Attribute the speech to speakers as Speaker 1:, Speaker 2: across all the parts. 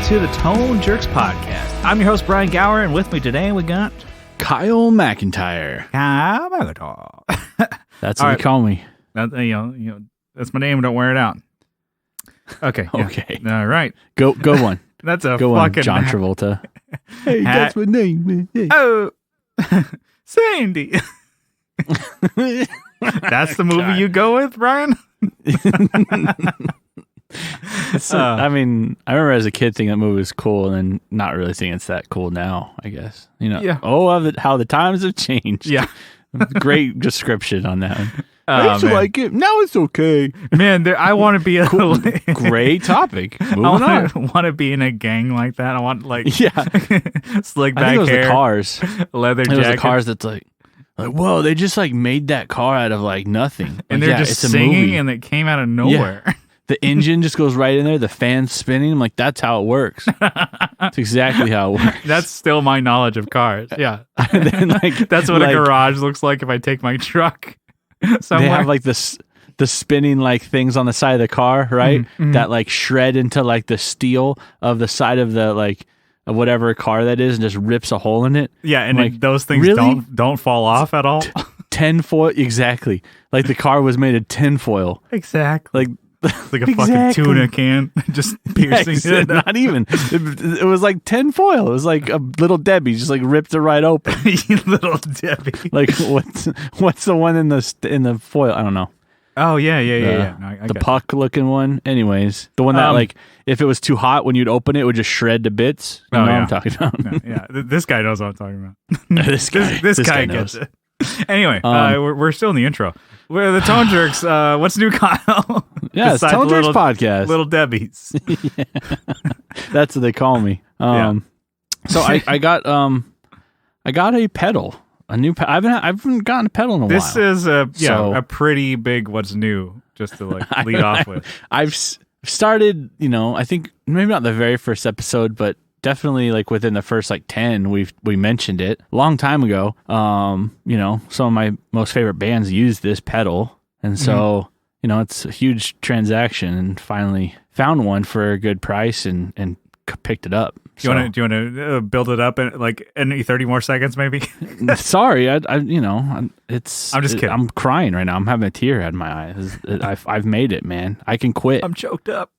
Speaker 1: to the Tone Jerks Podcast. I'm your host, Brian Gower, and with me today we got...
Speaker 2: Kyle McIntyre.
Speaker 1: Kyle McIntyre.
Speaker 2: That's what you call me.
Speaker 1: That, you know, that's my name. Don't wear it out. Okay. Yeah.
Speaker 2: Okay.
Speaker 1: All right.
Speaker 2: Go one.
Speaker 1: That's a
Speaker 2: Go
Speaker 1: fucking...
Speaker 2: on, John Travolta. Hey, that's my name. Hey.
Speaker 1: Oh, Sandy. That's the movie you go with, Brian?
Speaker 2: I mean, I remember as a kid thinking that movie was cool, and then not really thinking it's that cool now, I guess. You know,
Speaker 1: yeah.
Speaker 2: How the times have changed.
Speaker 1: Yeah.
Speaker 2: Great description on that one. I used to like it. Now it's okay.
Speaker 1: Man, I want to be a...
Speaker 2: Cool. Great topic. Moving
Speaker 1: I want to be in a gang like that. I want, like...
Speaker 2: Yeah.
Speaker 1: Slick back
Speaker 2: I think it was
Speaker 1: hair.
Speaker 2: The Cars.
Speaker 1: Leather jacket.
Speaker 2: It was the Cars that's like, whoa, they just like made that car out of like nothing.
Speaker 1: And
Speaker 2: like,
Speaker 1: they're just singing and it came out of nowhere.
Speaker 2: Yeah. The engine just goes right in there. The fan's spinning. I'm like, that's how it works. That's exactly how it works.
Speaker 1: That's still my knowledge of cars. Yeah.
Speaker 2: Then,
Speaker 1: that's what a garage looks like if I take my truck somewhere.
Speaker 2: They have like the spinning like things on the side of the car, right?
Speaker 1: Mm-hmm.
Speaker 2: That like shred into like the steel of the side of the like of whatever car that is and just rips a hole in it.
Speaker 1: Yeah, and
Speaker 2: like,
Speaker 1: those things
Speaker 2: really?
Speaker 1: don't fall off at all.
Speaker 2: Tinfoil, exactly. Like the car was made of tinfoil.
Speaker 1: Exactly.
Speaker 2: Like
Speaker 1: a fucking tuna can just piercing it.
Speaker 2: Not even. It was like tinfoil. It was like a Little Debbie, just like ripped it right open.
Speaker 1: Little Debbie.
Speaker 2: Like what's the one in the foil? I don't know.
Speaker 1: Oh yeah. No,
Speaker 2: the puck looking one. Anyways, the one that like if it was too hot when you'd open it, would just shred to bits. You know what I'm talking about?
Speaker 1: No, yeah, this guy knows what I'm talking about. this guy gets it. Anyway, we're still in the intro. We're the Tone Jerks. What's new, Kyle?
Speaker 2: Yeah, it's Tone Jerks podcast.
Speaker 1: Little Debbie's.
Speaker 2: Yeah. That's what they call me. So I got a pedal. A new I haven't gotten a pedal in a while.
Speaker 1: This is a pretty big what's new, just to like lead off with.
Speaker 2: I've started, I think maybe not the very first episode, but definitely like within the first like 10 we mentioned it a long time ago. Some of my most favorite bands use this pedal, and so it's a huge transaction, and finally found one for a good price and picked it up.
Speaker 1: Do you want to build it up in like any 30 more seconds maybe?
Speaker 2: Sorry, I'm just kidding. I'm crying right now. I'm having a tear out of my eye. I've made it, man. I can quit.
Speaker 1: I'm choked up.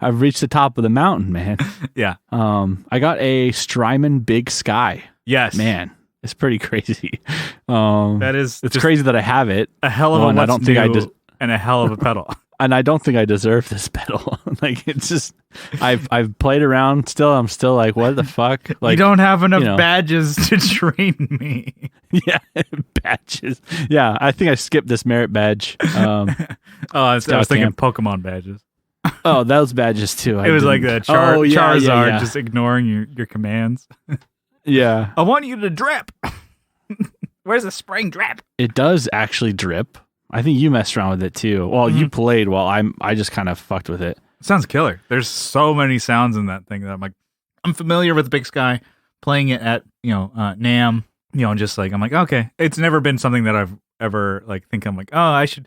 Speaker 2: I've reached the top of the mountain, man.
Speaker 1: Yeah.
Speaker 2: I got a Strymon Big Sky.
Speaker 1: Yes.
Speaker 2: Man, it's pretty crazy.
Speaker 1: It's
Speaker 2: crazy that I have it.
Speaker 1: A hell of and a hell of a pedal.
Speaker 2: And I don't think I deserve this pedal. Like, it's just, I've played around still. I'm still like, what the fuck? Like,
Speaker 1: you don't have enough badges to train me.
Speaker 2: Yeah, badges. Yeah, I think I skipped this merit badge.
Speaker 1: I was thinking Pokemon badges.
Speaker 2: Oh, those badges too.
Speaker 1: It was like the Charizard just ignoring your commands.
Speaker 2: Yeah.
Speaker 1: I want you to drip. Where's the spring drip?
Speaker 2: It does actually drip. I think you messed around with it too. Well, you played while I just kind of fucked with it.
Speaker 1: It sounds killer. There's so many sounds in that thing that I'm like, I'm familiar with Big Sky, playing it at, NAMM, just like, I'm like, okay. It's never been something that I've ever like think I'm like, oh, I should.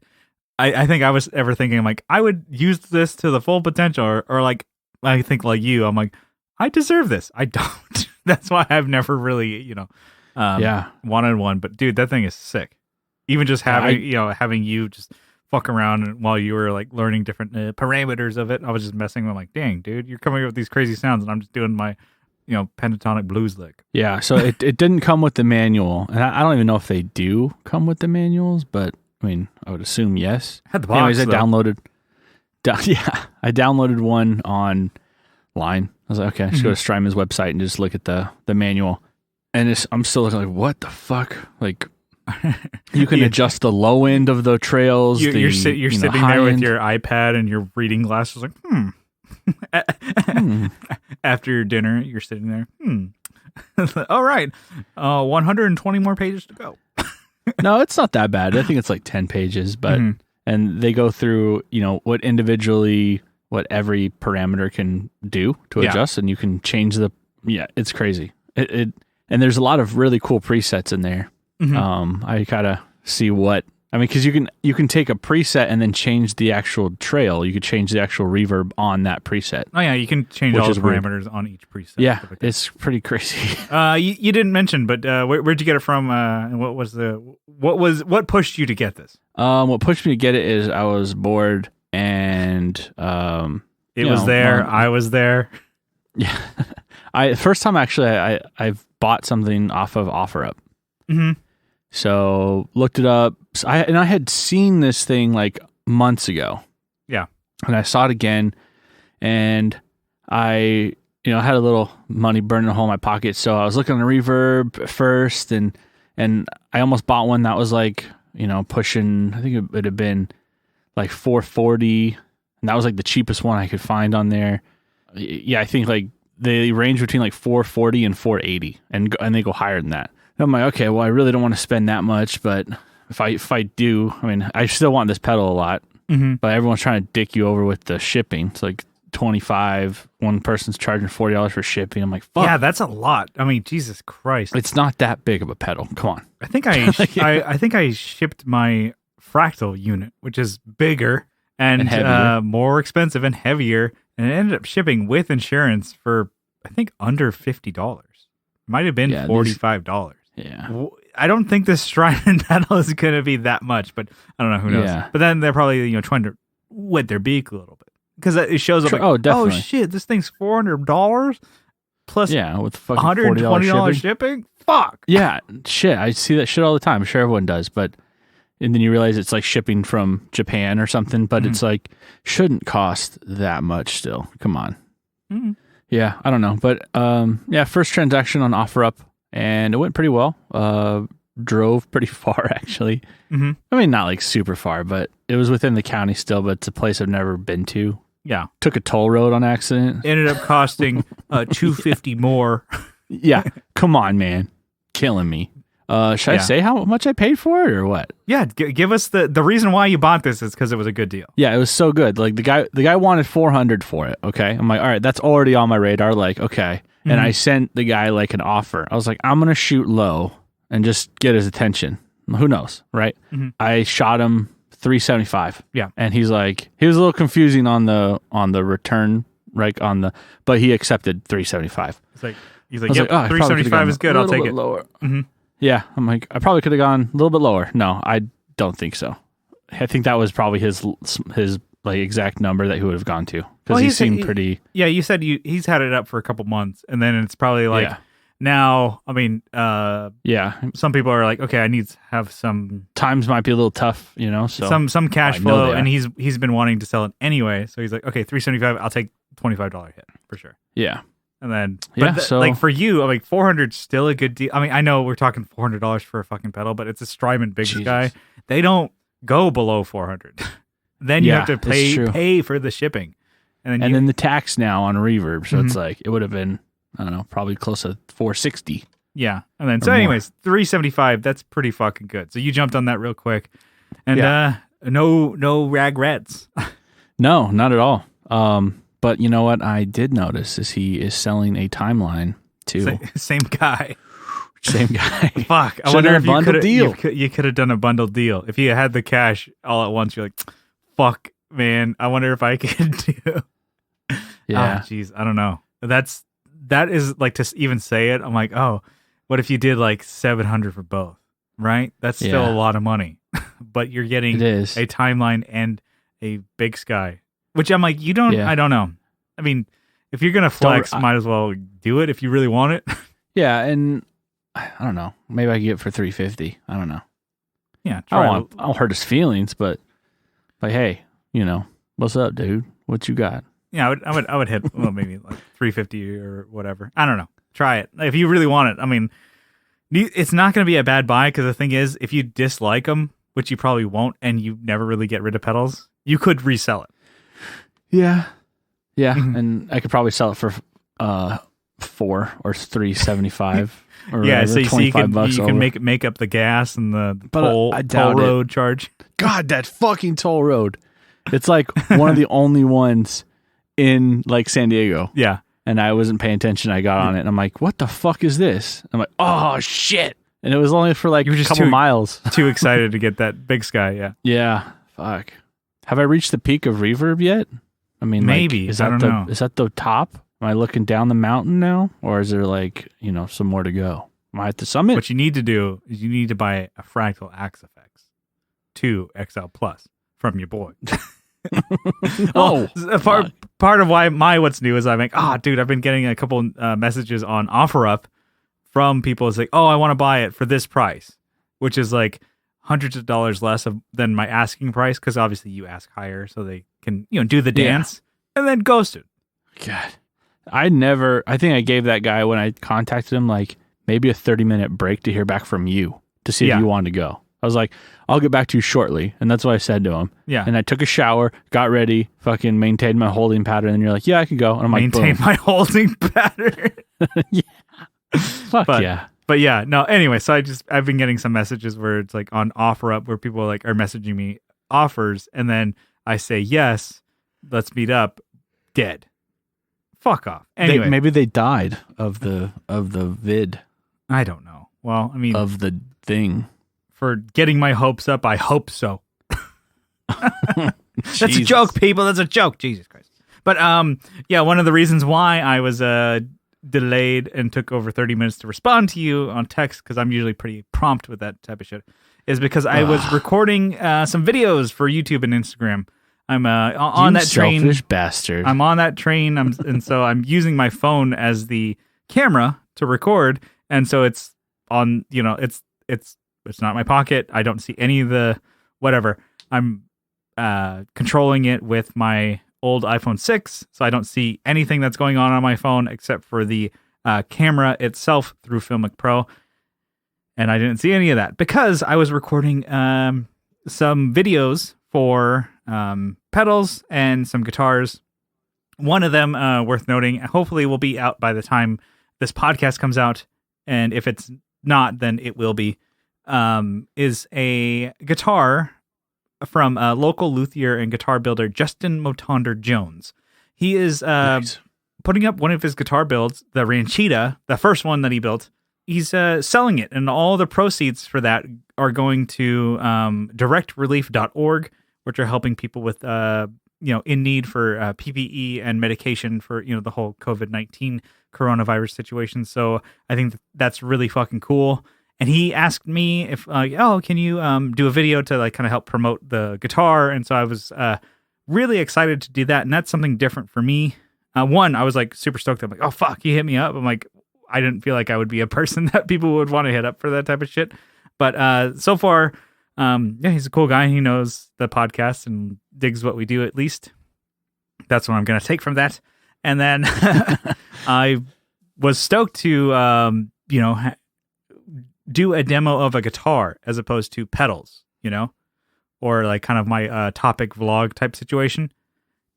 Speaker 1: I think I was ever thinking, I'm like, I would use this to the full potential, or like, I think like you, I'm like, I deserve this. I don't. That's why I've never really, wanted one. But dude, that thing is sick. Even just having, having you just fuck around while you were like learning different parameters of it. I was just messing with, I'm like, dang, dude, you're coming up with these crazy sounds, and I'm just doing my, pentatonic blues lick.
Speaker 2: Yeah. So it didn't come with the manual, and I don't even know if they do come with the manuals, but I mean, I would assume yes.
Speaker 1: Had the box.
Speaker 2: Anyways, I downloaded one online. I was like, okay, I should go to Strymon's website and just look at the manual. And I'm still looking like, what the fuck? Like, you can adjust the low end of the trails.
Speaker 1: You're sitting there with your iPad and your reading glasses, like, After your dinner, you're sitting there. All right, 120 more pages to go.
Speaker 2: No, it's not that bad. I think it's like 10 pages, but and they go through, what every parameter can do to adjust, and you can change it's crazy. It and there's a lot of really cool presets in there. I gotta see what I mean, because you can take a preset and then change the actual trail. You could change the actual reverb on that preset.
Speaker 1: Oh yeah, you can change all the parameters on each preset.
Speaker 2: Yeah, it's pretty crazy.
Speaker 1: You didn't mention, but where'd you get it from? And what pushed you to get this?
Speaker 2: What pushed me to get it is I was bored and
Speaker 1: it was there. I was there.
Speaker 2: Yeah, first time actually I've bought something off of OfferUp.
Speaker 1: Mm-hmm.
Speaker 2: So looked it up. I had seen this thing like months ago.
Speaker 1: Yeah.
Speaker 2: And I saw it again, and I had a little money burning a hole in my pocket. So I was looking at the reverb first, and I almost bought one that was like, pushing, I think it would have been like 440, and that was like the cheapest one I could find on there. Yeah, I think like they range between like 440 and 480, and they go higher than that. I'm like, okay, well, I really don't want to spend that much, but if I do, I mean, I still want this pedal a lot, but everyone's trying to dick you over with the shipping. It's like $25. One person's charging $40 for shipping. I'm like, fuck.
Speaker 1: Yeah, that's a lot. I mean, Jesus Christ.
Speaker 2: It's not that big of a pedal. Come on.
Speaker 1: I think I think I shipped my Fractal unit, which is bigger and more expensive and heavier, and it ended up shipping with insurance for I think under $50. Might have been $45.
Speaker 2: Yeah.
Speaker 1: I don't think this Strymon pedal is going to be that much, but I don't know. Who knows? Yeah. But then they're probably trying to wet their beak a little bit because it shows up like,
Speaker 2: definitely.
Speaker 1: Oh shit, this thing's $400 plus
Speaker 2: with fucking
Speaker 1: $120 shipping. Fuck.
Speaker 2: Yeah, shit. I see that shit all the time. I'm sure everyone does, and then you realize it's like shipping from Japan or something, but it's like shouldn't cost that much still. Come on.
Speaker 1: Mm-hmm.
Speaker 2: Yeah, I don't know, but first transaction on OfferUp. And it went pretty well. Drove pretty far, actually.
Speaker 1: Mm-hmm.
Speaker 2: I mean, not like super far, but it was within the county still, but it's a place I've never been to.
Speaker 1: Yeah.
Speaker 2: Took a toll road on accident.
Speaker 1: Ended up costing $250 more.
Speaker 2: Yeah. Come on, man. Killing me. Should I say how much I paid for it or what?
Speaker 1: Yeah. Give us the reason why you bought this is because it was a good deal.
Speaker 2: Yeah, it was so good. Like the guy wanted $400 for it. Okay. I'm like, all right, that's already on my radar. Like, okay. And I sent the guy like an offer. I was like, I'm going to shoot low and just get his attention. Who knows, right? Mm-hmm. I shot him $375.
Speaker 1: Yeah.
Speaker 2: And he was a little confusing on the return, right? But he accepted $375.
Speaker 1: He's like, yep, $375 is good. I'll take it.
Speaker 2: Lower. Mm-hmm. Yeah. I'm like, I probably could have gone a little bit lower. No, I don't think so. I think that was probably his like exact number that he would have gone to because he seemed pretty.
Speaker 1: Yeah, you said he's had it up for a couple months, and then it's probably like now. I mean, some people are like, okay, I need to have some
Speaker 2: times might be a little tough, So
Speaker 1: some cash flow, and he's been wanting to sell it anyway, so he's like, okay, $375, I'll take $25 hit for sure.
Speaker 2: Yeah,
Speaker 1: and then so like for you, like $400 still a good deal. I mean, I know we're talking $400 for a fucking pedal, but it's a Strymon Big Sky. They don't go below $400. Then you have to pay for the shipping. And
Speaker 2: then the tax now on reverb. So it's like, it would have been, I don't know, probably close to $460.
Speaker 1: Yeah. And then, anyways, $375, that's pretty fucking good. So you jumped on that real quick. And no rag reds.
Speaker 2: No, not at all. But you know what I did notice is he is selling a timeline too.
Speaker 1: Same guy.
Speaker 2: Same guy.
Speaker 1: Fuck. I wonder if you could have done a bundled deal. If you had the cash all at once, you're like, fuck, man. I wonder if I could do.
Speaker 2: Yeah.
Speaker 1: Jeez. I don't know. That is like to even say it. I'm like, oh, what if you did like $700 for both? Right? That's still a lot of money. But you're getting a timeline and a Big Sky, which I'm like, you don't. I don't know. I mean, if you're gonna flex, might as well do it if you really want it.
Speaker 2: Yeah, and I don't know. Maybe I can get it for $350. I don't know.
Speaker 1: Yeah,
Speaker 2: I'll hurt his feelings, but like, hey, what's up, dude? What you got?
Speaker 1: Yeah, I would hit maybe like $350 or whatever. I don't know. Try it if you really want it. I mean, it's not going to be a bad buy because the thing is, if you dislike them, which you probably won't, and you never really get rid of pedals, you could resell it.
Speaker 2: Yeah, and I could probably sell it for $4 or $375. Or
Speaker 1: yeah, so you can make up the gas and the toll road charge.
Speaker 2: God, that fucking toll road! It's like one of the only ones in like San Diego.
Speaker 1: Yeah,
Speaker 2: and I wasn't paying attention. I got on it, and I'm like, "What the fuck is this?" I'm like, "Oh shit!" And it was only for like
Speaker 1: You were
Speaker 2: a
Speaker 1: just
Speaker 2: couple miles.
Speaker 1: Too excited to get that big sky. Yeah.
Speaker 2: Yeah. Fuck. Have I reached the peak of reverb yet? I mean,
Speaker 1: Maybe.
Speaker 2: Like, is
Speaker 1: I
Speaker 2: that
Speaker 1: don't know.
Speaker 2: Is that the top? Am I looking down the mountain now? Or is there like, some more to go? Am I at the summit?
Speaker 1: What you need to do is you need to buy a Fractal Axe Effects 2 XL Plus from your boy.
Speaker 2: Oh,
Speaker 1: part of why my what's new is I'm like, dude, I've been getting a couple messages on OfferUp from people. It's like, I want to buy it for this price, which is like hundreds of dollars less than my asking price, because obviously you ask higher so they can do the dance, and then ghosted.
Speaker 2: God, I think I gave that guy, when I contacted him, like maybe a 30-minute break to hear back from you to see if you wanted to go. I was like, I'll get back to you shortly. And that's what I said to him.
Speaker 1: Yeah.
Speaker 2: And I took a shower, got ready, fucking maintained my holding pattern. And you're like, yeah, I can go. And I'm like,
Speaker 1: maintain my holding pattern.
Speaker 2: Yeah. Fuck yeah.
Speaker 1: But yeah, no, anyway, so I've been getting some messages where it's like on OfferUp where people like are messaging me offers, and then I say, yes, let's meet up. Dead. Fuck off. Anyway.
Speaker 2: Maybe they died of the vid.
Speaker 1: I don't know. Well, I mean,
Speaker 2: of the thing.
Speaker 1: For getting my hopes up, I hope so. That's a
Speaker 2: Jesus.
Speaker 1: joke, people. That's a joke. Jesus Christ. But yeah, one of the reasons why I was delayed and took over 30 minutes to respond to you on text, because I'm usually pretty prompt with that type of shit, is because I was recording some videos for YouTube and Instagram. I'm on that train.
Speaker 2: Selfish bastard.
Speaker 1: I'm on that train, and so I'm using my phone as the camera to record, and so it's on. It's not in my pocket. I don't see any of the whatever. I'm controlling it with my old iPhone 6, so I don't see anything that's going on my phone except for the camera itself through Filmic Pro. And I didn't see any of that because I was recording some videos for pedals and some guitars. One of them, worth noting, hopefully will be out by the time this podcast comes out. And if it's not, then it will be. Is a guitar from a local luthier and guitar builder, Justin Motonder Jones. He is
Speaker 2: Nice.
Speaker 1: putting up one of his guitar builds, the Ranchita, the first one that he built. He's selling it, and all the proceeds for that are going to directrelief.org, which are helping people with in need for PPE and medication for the whole COVID-19 coronavirus situation. So I think that's really fucking cool. And he asked me if, can you do a video to like kind of help promote the guitar? And so I was really excited to do that. And that's something different for me. One, I was like super stoked. I'm like, oh fuck, he hit me up. I'm like, I didn't feel like I would be a person that people would want to hit up for that type of shit. But so far, he's a cool guy. He knows the podcast and digs what we do, at least. That's what I'm going to take from that. And then I was stoked to, do a demo of a guitar as opposed to pedals, or like kind of my topic vlog type situation.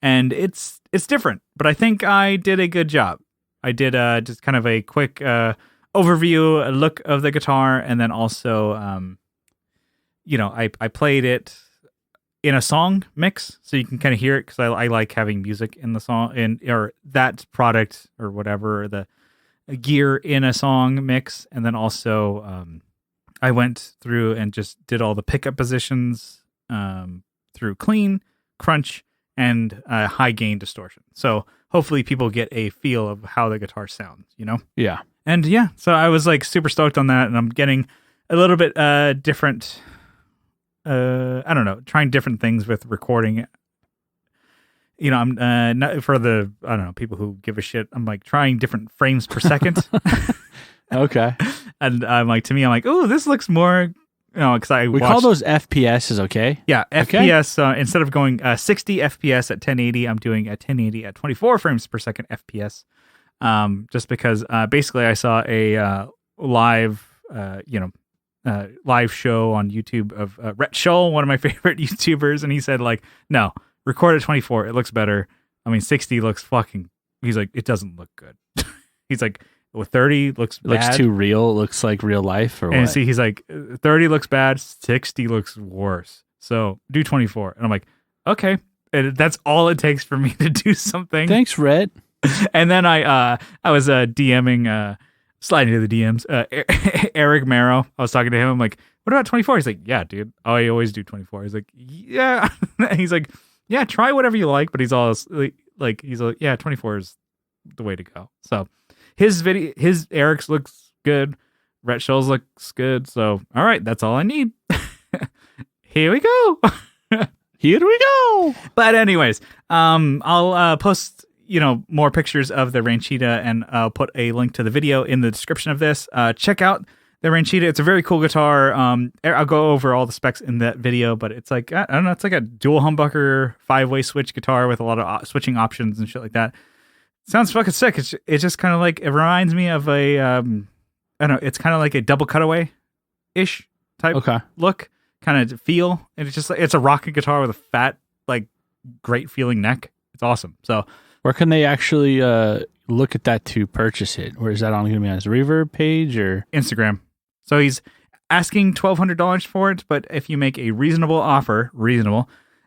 Speaker 1: And it's different, but I think I did a good job. I did just kind of a quick overview, a look of the guitar, and then also, I played it in a song mix, so you can kind of hear it, because I like having music in the song, or that product or whatever, the gear in a song mix. And then also I went through and just did all the pickup positions through clean, crunch, and high gain distortion. So hopefully people get a feel of how the guitar sounds,
Speaker 2: Yeah.
Speaker 1: And yeah, so I was like super stoked on that, and I'm getting a little bit different, I don't know, trying different things with recording. I'm not for the, I don't know, people who give a shit. I'm like trying different frames per second.
Speaker 2: Okay.
Speaker 1: And I'm like, oh, this looks more, because
Speaker 2: We call those FPSs, okay?
Speaker 1: Yeah,
Speaker 2: Okay.
Speaker 1: FPS. Instead of going 60 FPS at 1080, I'm doing a 1080 at 24 frames per second FPS. Just because basically I saw a live, live show on YouTube of Rhett Shull, one of my favorite YouTubers, and he said like, no, record at 24, it looks better. I mean, 60 looks fucking, he's like, it doesn't look good. He's like, well, 30 looks bad.
Speaker 2: Looks too real. It looks like real life, or
Speaker 1: and
Speaker 2: what?
Speaker 1: see, he's like, 30 looks bad, 60 looks worse. So do 24. And I'm like, okay. And that's all it takes for me to do something.
Speaker 2: Thanks, Rhett.
Speaker 1: And then I was DMing sliding into the DMs. Eric Marrow, I was talking to him. I'm like, what about 24? He's like, yeah, dude. I always do 24. He's like, yeah. He's like, yeah, try whatever you like. But he's all like, yeah, 24 is the way to go. So his Eric's looks good. Rhett Shell's looks good. So, all right, that's all I need. Here we go.
Speaker 2: Here we go.
Speaker 1: But anyways, I'll post, more pictures of the Ranchita, and I'll put a link to the video in the description of this. Check out the Ranchita. It's a very cool guitar. I'll go over all the specs in that video, but it's like, I don't know, it's like a dual humbucker 5-way switch guitar with a lot of switching options and shit like that. Sounds fucking sick. It's just kind of like, it reminds me of a, I don't know, it's kind of like a double cutaway-ish type look, kind of feel. And it's just like, it's a rocking guitar with a fat, like, great feeling neck. It's awesome. So,
Speaker 2: where can they actually look at that to purchase it? Or is that going to be on his Reverb page or
Speaker 1: Instagram? So he's asking $1,200 for it, but if you make a reasonable offer,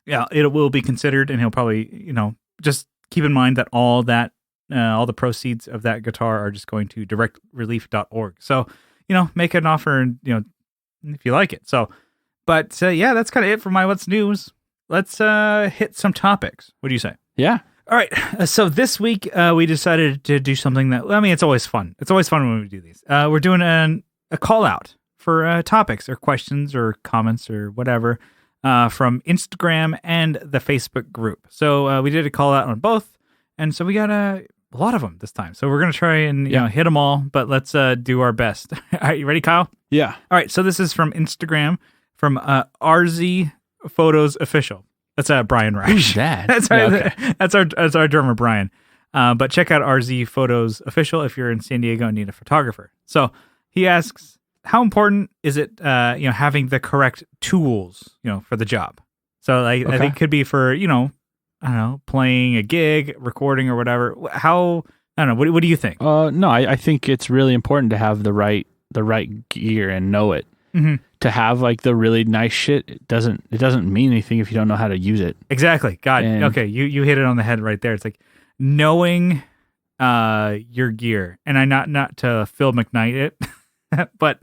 Speaker 1: yeah, it will be considered, and he'll probably, just keep in mind that all the proceeds of that guitar are just going to directrelief.org. So, make an offer, and if you like it. So, but yeah, that's kind of it for my What's News. Let's hit some topics. What do you say?
Speaker 2: Yeah.
Speaker 1: All right. So this week we decided to do something that, it's always fun. It's always fun when we do these. We're doing a call out for topics or questions or comments or whatever from Instagram and the Facebook group. So we did a call out on both, and so we got a lot of them this time. So we're gonna try and hit them all, but let's do our best. All right, you ready, Kyle?
Speaker 2: Yeah.
Speaker 1: All right. So this is from Instagram from RZ Photos Official. That's Brian Reich.
Speaker 2: Who's that?
Speaker 1: That's our drummer Brian. But check out RZ Photos Official if you're in San Diego and need a photographer. So he asks, how important is it, having the correct tools, for the job? So I think it could be for, I don't know, playing a gig, recording or whatever. How, I don't know. What do you think?
Speaker 2: No, I think it's really important to have the right gear and know it.
Speaker 1: Mm-hmm.
Speaker 2: To have like the really nice shit, it doesn't mean anything if you don't know how to use it.
Speaker 1: Exactly. God. Okay. You hit it on the head right there. It's like knowing your gear, and I not to Phil McKnight it, but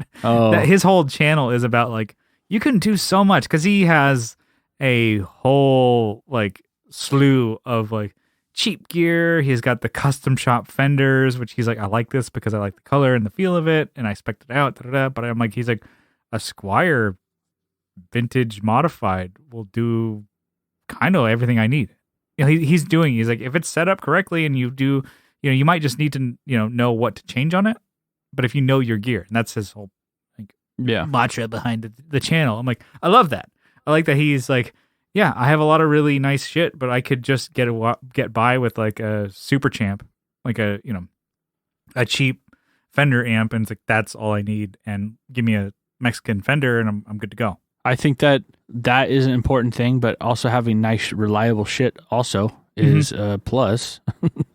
Speaker 1: his whole channel is about like, you can do so much because he has a whole like slew of like cheap gear. He's got the custom shop fenders, which he's like, I like this because I like the color and the feel of it, and I spec'd it out. But I'm like, he's like, a Squire vintage modified will do kind of everything I need. He's like, if it's set up correctly and you do, you might just need to, know what to change on it. But if you know your gear, and that's his whole mantra behind the channel. I'm like, I love that. I like that he's like, yeah, I have a lot of really nice shit, but I could just get by with like a Super Champ, like a cheap Fender amp, and it's like, that's all I need, and give me a Mexican Fender and I'm good to go.
Speaker 2: I think that is an important thing, but also having nice, reliable shit also is a plus.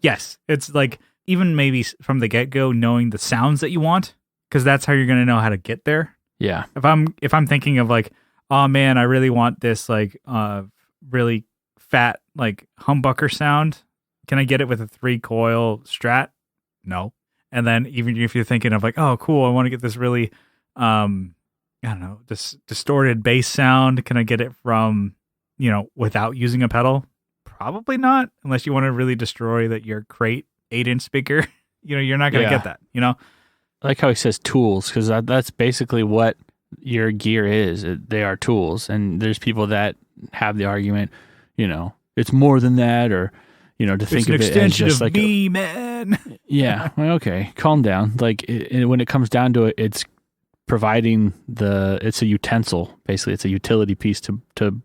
Speaker 1: Yes. It's like, even maybe from the get-go, knowing the sounds that you want, because that's how you're going to know how to get there.
Speaker 2: Yeah.
Speaker 1: If I'm thinking of like, oh man, I really want this like really fat like humbucker sound. Can I get it with a 3-coil Strat? No. And then even if you're thinking of like, oh cool, I want to get this really I don't know, this distorted bass sound. Can I get it from, without using a pedal? Probably not, unless you want to really destroy your crate 8-inch speaker. You're not going to get that, I
Speaker 2: like how he says tools, because that's basically what your gear is. They are tools. And there's people that have the argument, it's more than that, or, to think of it as just like
Speaker 1: me, man.
Speaker 2: Yeah. Well, okay. Calm down. Like when it comes down to it, it's providing it's a utensil, basically. It's a utility piece to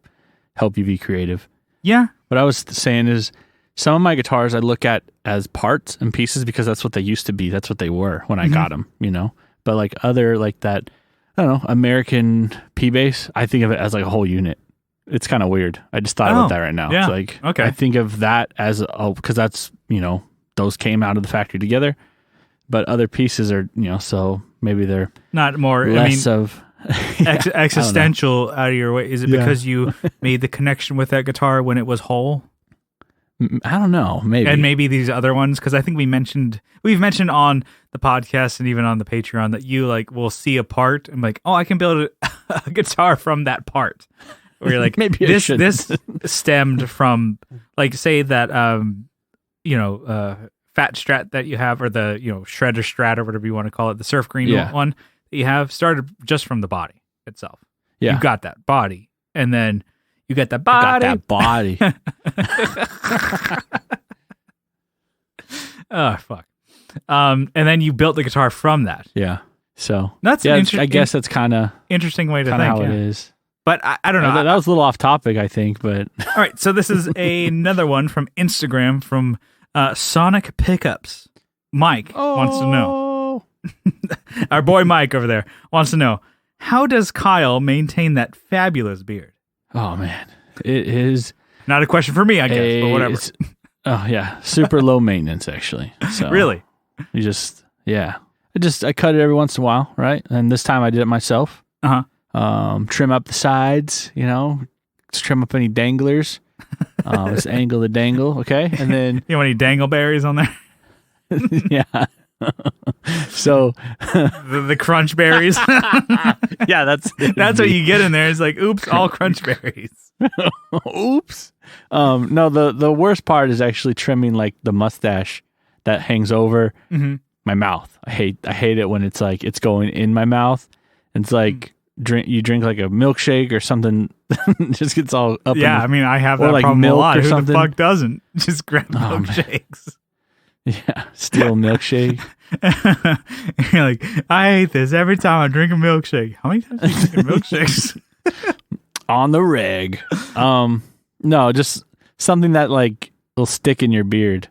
Speaker 2: help you be creative.
Speaker 1: Yeah.
Speaker 2: What I was saying is, some of my guitars I look at as parts and pieces because that's what they used to be. That's what they were when I got them, But like other, like that, I don't know, American P-Bass, I think of it as like a whole unit. It's kind of weird. I just thought about that right now.
Speaker 1: Yeah.
Speaker 2: It's like,
Speaker 1: okay.
Speaker 2: I think of that as, because that's, those came out of the factory together. But other pieces are, so maybe they're
Speaker 1: not more
Speaker 2: less of
Speaker 1: existential out of your way. Is it because you made the connection with that guitar when it was whole?
Speaker 2: I don't know, maybe.
Speaker 1: And maybe these other ones, because I think we've mentioned on the podcast and even on the Patreon that you like will see a part and like, oh, I can build a guitar from that part. Where you're like,
Speaker 2: maybe
Speaker 1: this stemmed from, like, say that Fat Strat that you have, or the Shredder Strat or whatever you want to call it, the Surf Green one that you have, started just from the body itself.
Speaker 2: Yeah,
Speaker 1: you got that body, and then you get that body.
Speaker 2: I got that body.
Speaker 1: Oh fuck! And then you built the guitar from that.
Speaker 2: Yeah. So
Speaker 1: that's
Speaker 2: I guess that's kind of
Speaker 1: interesting way to think
Speaker 2: how it is.
Speaker 1: But I don't know.
Speaker 2: That was a little off topic, I think. But
Speaker 1: all right, so this is another one from Instagram from Sonic Pickups. Mike wants to know. Our boy Mike over there wants to know, how does Kyle maintain that fabulous beard?
Speaker 2: Oh man, it is
Speaker 1: not a question for me, I guess, but whatever.
Speaker 2: Oh yeah, super low maintenance actually. So
Speaker 1: really,
Speaker 2: you just I cut it every once in a while, right? And this time I did it myself. Trim up the sides, just trim up any danglers. Just angle the dangle, okay? And then
Speaker 1: you want any dangleberries on there?
Speaker 2: Yeah. So
Speaker 1: the crunch berries.
Speaker 2: Yeah, that's
Speaker 1: what you get in there. It's like, oops, all crunch berries.
Speaker 2: Oops. No, the worst part is actually trimming like the mustache that hangs over my mouth. I hate it when it's like it's going in my mouth. It's like you drink like a milkshake or something, just gets all up.
Speaker 1: Yeah, I mean, I have that
Speaker 2: like
Speaker 1: problem a lot.
Speaker 2: Or
Speaker 1: Who
Speaker 2: something.
Speaker 1: the fuck doesn't just grab milkshakes?
Speaker 2: Yeah, steal a milkshake.
Speaker 1: You're like, I hate this every time I drink a milkshake. How many times are you drinking milkshakes?
Speaker 2: On the reg. No, just something that like will stick in your beard.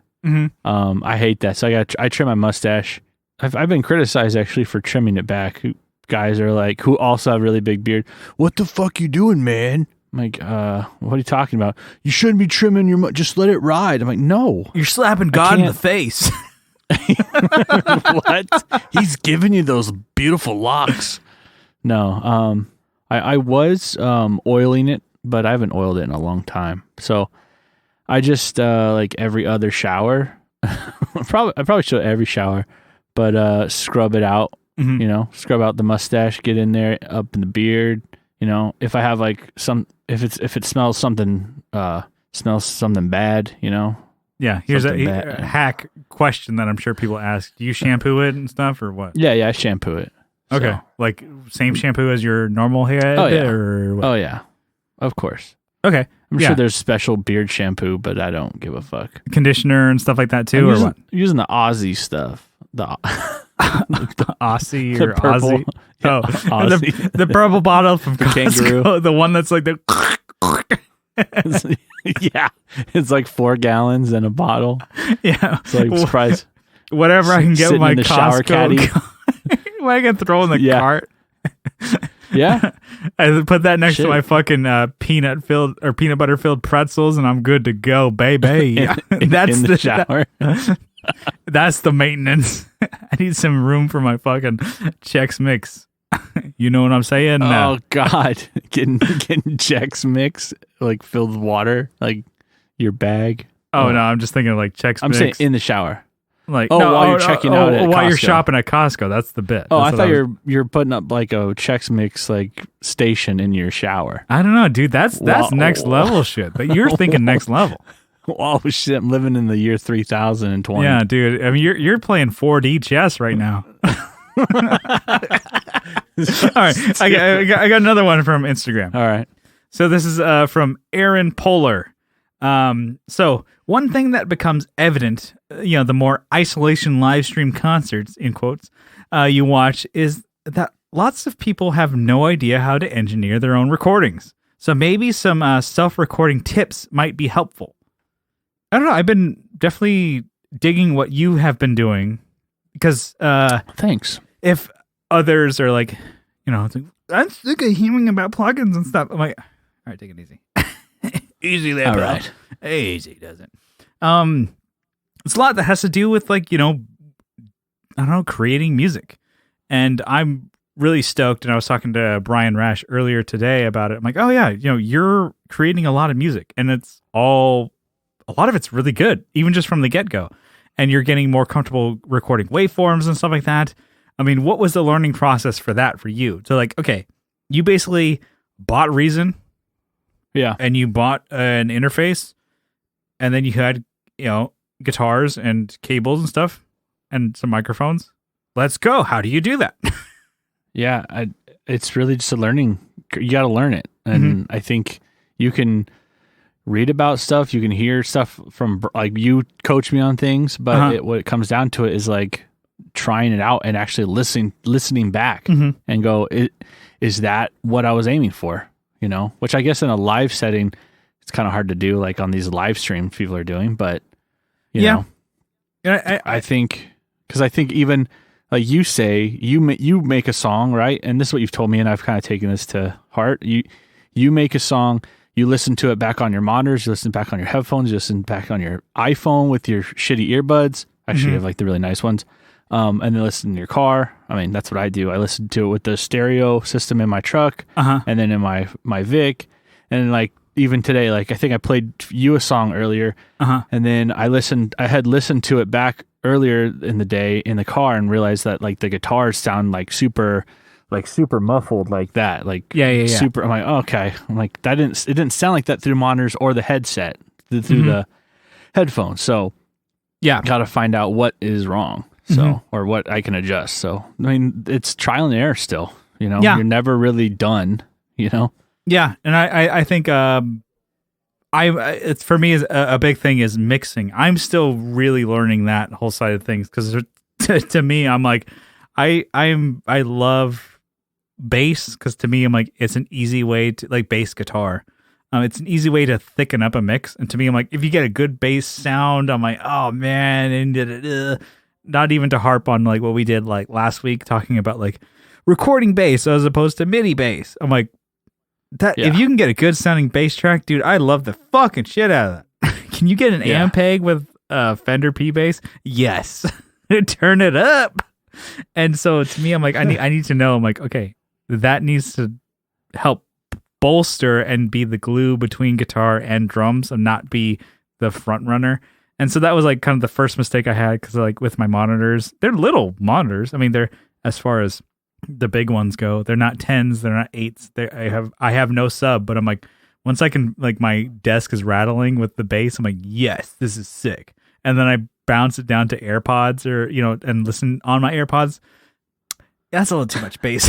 Speaker 2: I hate that. So I trim my mustache. I've been criticized actually for trimming it back. Guys are like, who also have really big beard. What the fuck you doing, man? I'm like, what are you talking about? You shouldn't be trimming your just let it ride. I'm like, no.
Speaker 1: You're slapping God in the face.
Speaker 2: What? He's giving you those beautiful locks. No, I was oiling it, but I haven't oiled it in a long time. So I just like every other shower, I probably should every shower, but scrub it out. Scrub out the mustache, get in there, up in the beard. If I have like if it smells something bad,
Speaker 1: Yeah, here's a hack question that I'm sure people ask. Do you shampoo it and stuff or what?
Speaker 2: Yeah, I shampoo it.
Speaker 1: Okay,
Speaker 2: so.
Speaker 1: Like same shampoo as your normal hair?
Speaker 2: Oh, yeah.
Speaker 1: Or what?
Speaker 2: Oh, yeah. Of course.
Speaker 1: Okay.
Speaker 2: I'm sure there's special beard shampoo, but I don't give a fuck.
Speaker 1: Conditioner and stuff like that too, or what?
Speaker 2: Using the Aussie stuff. The
Speaker 1: Aussie or
Speaker 2: the purple,
Speaker 1: Aussie?
Speaker 2: Yeah,
Speaker 1: oh,
Speaker 2: Aussie.
Speaker 1: The purple bottle from Costco,
Speaker 2: kangaroo.
Speaker 1: the one that's like the...
Speaker 2: Yeah, it's like 4 gallons in a bottle.
Speaker 1: Yeah.
Speaker 2: It's like surprise.
Speaker 1: Whatever I can get with my
Speaker 2: in the shower caddy.
Speaker 1: What I can throw in the cart.
Speaker 2: Yeah.
Speaker 1: I put that next to my fucking peanut butter filled pretzels, and I'm good to go, baby. That's
Speaker 2: in the shower.
Speaker 1: That's the maintenance. I need some room for my fucking Chex Mix. You know what I'm saying?
Speaker 2: Oh God, getting Chex Mix like filled with water, like your bag.
Speaker 1: Oh no, I'm just thinking of like Chex Mix.
Speaker 2: I'm saying in the shower.
Speaker 1: Like
Speaker 2: while you're checking out at
Speaker 1: while
Speaker 2: Costco.
Speaker 1: you're shopping at Costco. That's the bit.
Speaker 2: Oh, I thought you're putting up like a Chex Mix like station in your shower.
Speaker 1: I don't know, dude. That's next level shit. But you're thinking next level.
Speaker 2: Oh shit! I'm living in the year 3020.
Speaker 1: Yeah, dude. I mean, you're playing 4D chess right now. All right, I got another one from Instagram.
Speaker 2: All right.
Speaker 1: So this is from Aaron Polar. So one thing that becomes evident, the more isolation live stream concerts in quotes you watch is that lots of people have no idea how to engineer their own recordings. So maybe some self-recording tips might be helpful. I don't know. I've been definitely digging what you have been doing because
Speaker 2: thanks.
Speaker 1: If others are like, it's like, I'm sick of hearing about plugins and stuff. I'm like, all right, take it easy. Easy there,
Speaker 2: all
Speaker 1: pal.
Speaker 2: right.
Speaker 1: Easy does it. It's a lot that has to do with like, I don't know, creating music. And I'm really stoked. And I was talking to Brian Rash earlier today about it. I'm like, oh yeah, you're creating a lot of music and it's all a lot of it's really good, even just from the get-go. And you're getting more comfortable recording waveforms and stuff like that. I mean, what was the learning process for that for you? So like, okay, you basically bought Reason.
Speaker 2: Yeah.
Speaker 1: And you bought an interface, and then you had, guitars and cables and stuff and some microphones. Let's go. How do you do that?
Speaker 2: Yeah. It's really just a learning. You got to learn it. And I think you can read about stuff. You can hear stuff from, like, you coach me on things, but what it comes down to it is like trying it out and actually listening back and go, is that what I was aiming for? Which I guess in a live setting, it's kind of hard to do, like on these live streams people are doing, but you know, I think, because I think even like you say, you make a song, right? And this is what you've told me, and I've kind of taken this to heart. You make a song, you listen to it back on your monitors, you listen back on your headphones, you listen back on your iPhone with your shitty earbuds. Actually, you have like the really nice ones. And then listen in your car. I mean, that's what I do. I listen to it with the stereo system in my truck, and then in my Vic. And like even today, like I think I played you a song earlier, and then I had listened to it back earlier in the day in the car and realized that like the guitars sound like super muffled like that. Like super. I'm like, oh, okay. I'm like it didn't sound like that through monitors or the headset through the headphones. So
Speaker 1: yeah,
Speaker 2: got to find out what is wrong. So, or what I can adjust. So, I mean, it's trial and error still, you're never really done,
Speaker 1: Yeah. And I think, it's for me is a big thing is mixing. I'm still really learning that whole side of things. Cause to me, I'm like, I love bass. Cause to me, I'm like, it's an easy way to like bass guitar. It's an easy way to thicken up a mix. And to me, I'm like, if you get a good bass sound, I'm like, oh man. And not even to harp on like what we did like last week talking about like recording bass as opposed to MIDI bass. I'm like that if you can get a good sounding bass track, dude, I love the fucking shit out of that. Can you get an Ampeg with Fender P bass? Yes. Turn it up. And so to me, I'm like, I need to know. I'm like, okay, that needs to help bolster and be the glue between guitar and drums and not be the front runner. And so that was like kind of the first mistake I had because like with my monitors, they're little monitors. I mean, they're as far as the big ones go, they're not 10s, they're not 8s. I have no sub, but I'm like, once I can like my desk is rattling with the bass, I'm like, yes, this is sick. And then I bounce it down to AirPods or and listen on my AirPods. That's a little too much bass.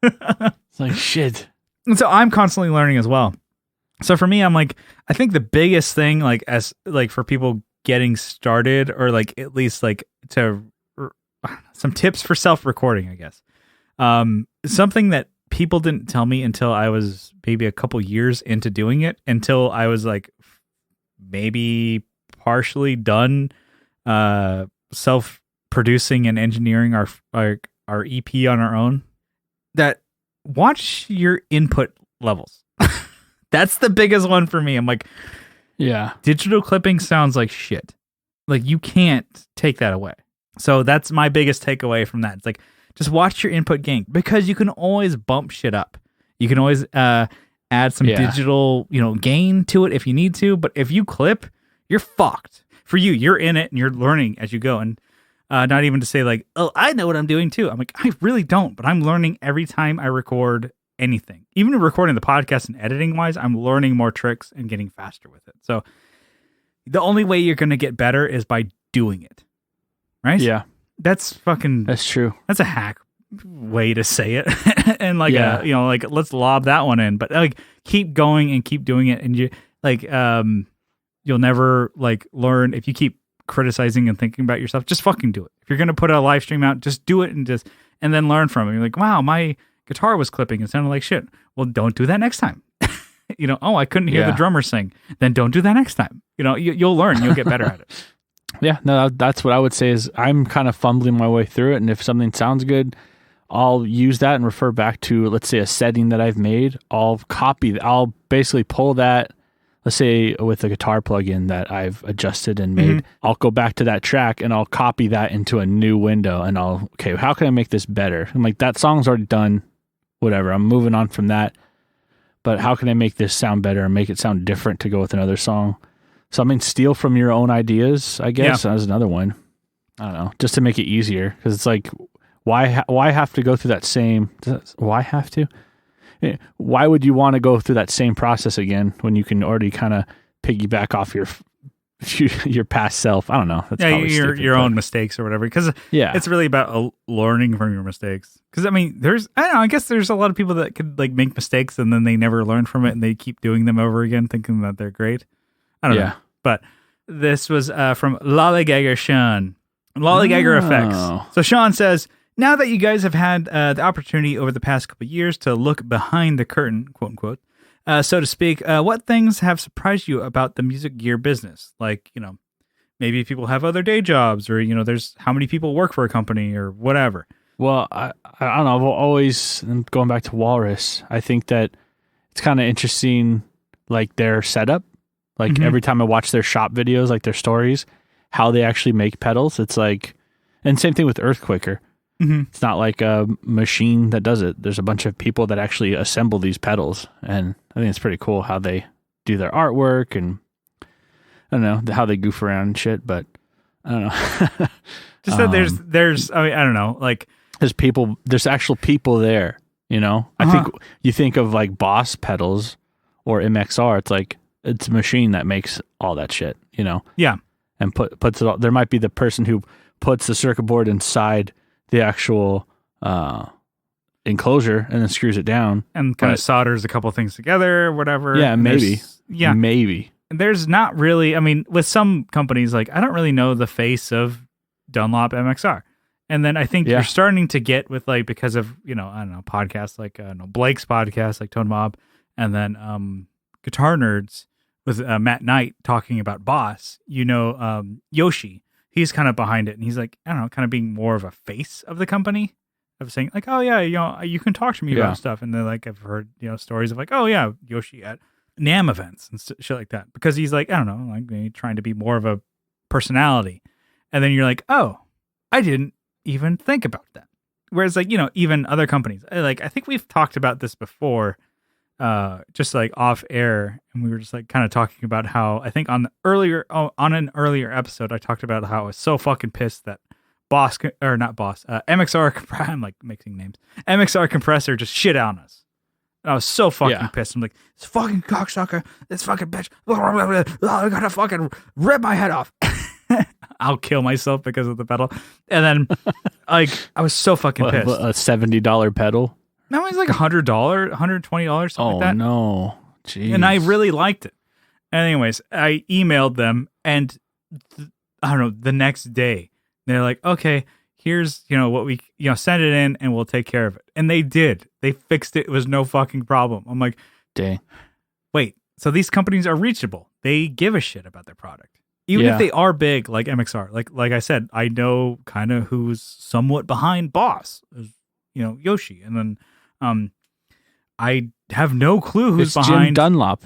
Speaker 2: It's like shit.
Speaker 1: And so I'm constantly learning as well. So for me, I'm like, I think the biggest thing, like as like for people getting started, or like at least like to some tips for self-recording, I guess. Something that people didn't tell me until I was maybe a couple years into doing it, until I was like maybe partially done self-producing and engineering our EP on our own. That watch your input levels. That's the biggest one for me. I'm like,
Speaker 2: yeah,
Speaker 1: digital clipping sounds like shit. Like you can't take that away. So that's my biggest takeaway from that. It's like, just watch your input gain because you can always bump shit up. You can always add some digital, gain to it if you need to. But if you clip, you're fucked. For you, you're in it and you're learning as you go. And not even to say like, oh, I know what I'm doing too. I'm like, I really don't, but I'm learning every time I record anything. Even recording the podcast and editing wise, I'm learning more tricks and getting faster with it. So the only way you're going to get better is by doing it. Right?
Speaker 2: Yeah.
Speaker 1: That's
Speaker 2: true.
Speaker 1: That's a hack way to say it. And like, like let's lob that one in, but like keep going and keep doing it. And you like, you'll never like learn if you keep criticizing and thinking about yourself. Just fucking do it. If you're going to put a live stream out, just do it and then learn from it. You're like, wow, my guitar was clipping. It sounded like shit. Well, don't do that next time. Oh, I couldn't hear the drummer sing. Then don't do that next time. You'll learn. You'll get better at it.
Speaker 2: Yeah, no, that's what I would say is I'm kind of fumbling my way through it. And if something sounds good, I'll use that and refer back to, let's say, a setting that I've made. I'll basically pull that, let's say with a guitar plugin that I've adjusted and made. I'll go back to that track and I'll copy that into a new window and okay, how can I make this better? I'm like, that song's already done, whatever. I'm moving on from that. But how can I make this sound better and make it sound different to go with another song? So I mean, steal from your own ideas, I guess. That was another one. I don't know, just to make it easier, because it's like, why have to go through that same? Why have to? Why would you want to go through that same process again when you can already kind of piggyback off your past self? I don't know. That's
Speaker 1: your own mistakes or whatever. Because it's really about learning from your mistakes. Because I mean, I guess there's a lot of people that could like make mistakes and then they never learn from it and they keep doing them over again, thinking that they're great. I don't know. But this was from Lollygagger Sean. Lollygagger Effects. So Sean says, now that you guys have had the opportunity over the past couple of years to look behind the curtain, quote unquote, so to speak, what things have surprised you about the music gear business? Like, maybe people have other day jobs, or, there's how many people work for a company or whatever.
Speaker 2: Well, I don't know. I've always, going back to Walrus, I think that it's kind of interesting, like their setup. Like every time I watch their shop videos, like their stories, how they actually make pedals. It's like, and same thing with Earthquaker. It's not like a machine that does it. There's a bunch of people that actually assemble these pedals, and I think it's pretty cool how they do their artwork, and I don't know how they goof around and shit, but I don't know.
Speaker 1: Just that there's I mean, I don't know, like
Speaker 2: there's actual people there, I think you think of like Boss pedals or MXR, it's like it's a machine that makes all that shit,
Speaker 1: Yeah.
Speaker 2: And puts it all. There might be the person who puts the circuit board inside the actual enclosure and then screws it down
Speaker 1: and kind of solders a couple things together or whatever.
Speaker 2: Yeah, maybe. Maybe.
Speaker 1: There's not really, I mean, with some companies, like I don't really know the face of Dunlop MXR. And then I think you're starting to get with like, because of, I don't know, podcasts like Blake's podcast, like Tone Mob, and then Guitar Nerds with Matt Knight talking about Boss, Yoshi. He's kind of behind it, and he's like, I don't know, kind of being more of a face of the company, of saying like, oh yeah, you can talk to me about stuff, and then like I've heard stories of like, oh yeah, Yoshi at NAMM events and shit like that, because he's like, I don't know, like maybe trying to be more of a personality, and then you're like, oh, I didn't even think about that. Whereas like even other companies, like I think we've talked about this before, just like off air, and we were just like kind of talking about how I think on an earlier episode I talked about how I was so fucking pissed that MXR I'm like mixing names, MXR compressor just shit on us, and I was so fucking pissed. I'm like, this fucking cocksucker, this fucking bitch, I gotta fucking rip my head off. I'll kill myself because of the pedal. And then like I was so fucking pissed.
Speaker 2: A $70 pedal.
Speaker 1: No, it's like $100, $120, something like that.
Speaker 2: Oh, no. Jeez.
Speaker 1: And I really liked it. Anyways, I emailed them, and I don't know, the next day, they're like, okay, here's, what we, send it in and we'll take care of it. And they did. They fixed it. It was no fucking problem. I'm like,
Speaker 2: dang.
Speaker 1: Wait, so these companies are reachable. They give a shit about their product. Even if they are big, like MXR. Like I said, I know kind of who's somewhat behind Boss, Yoshi. And then I have no clue who's behind
Speaker 2: Jim Dunlop.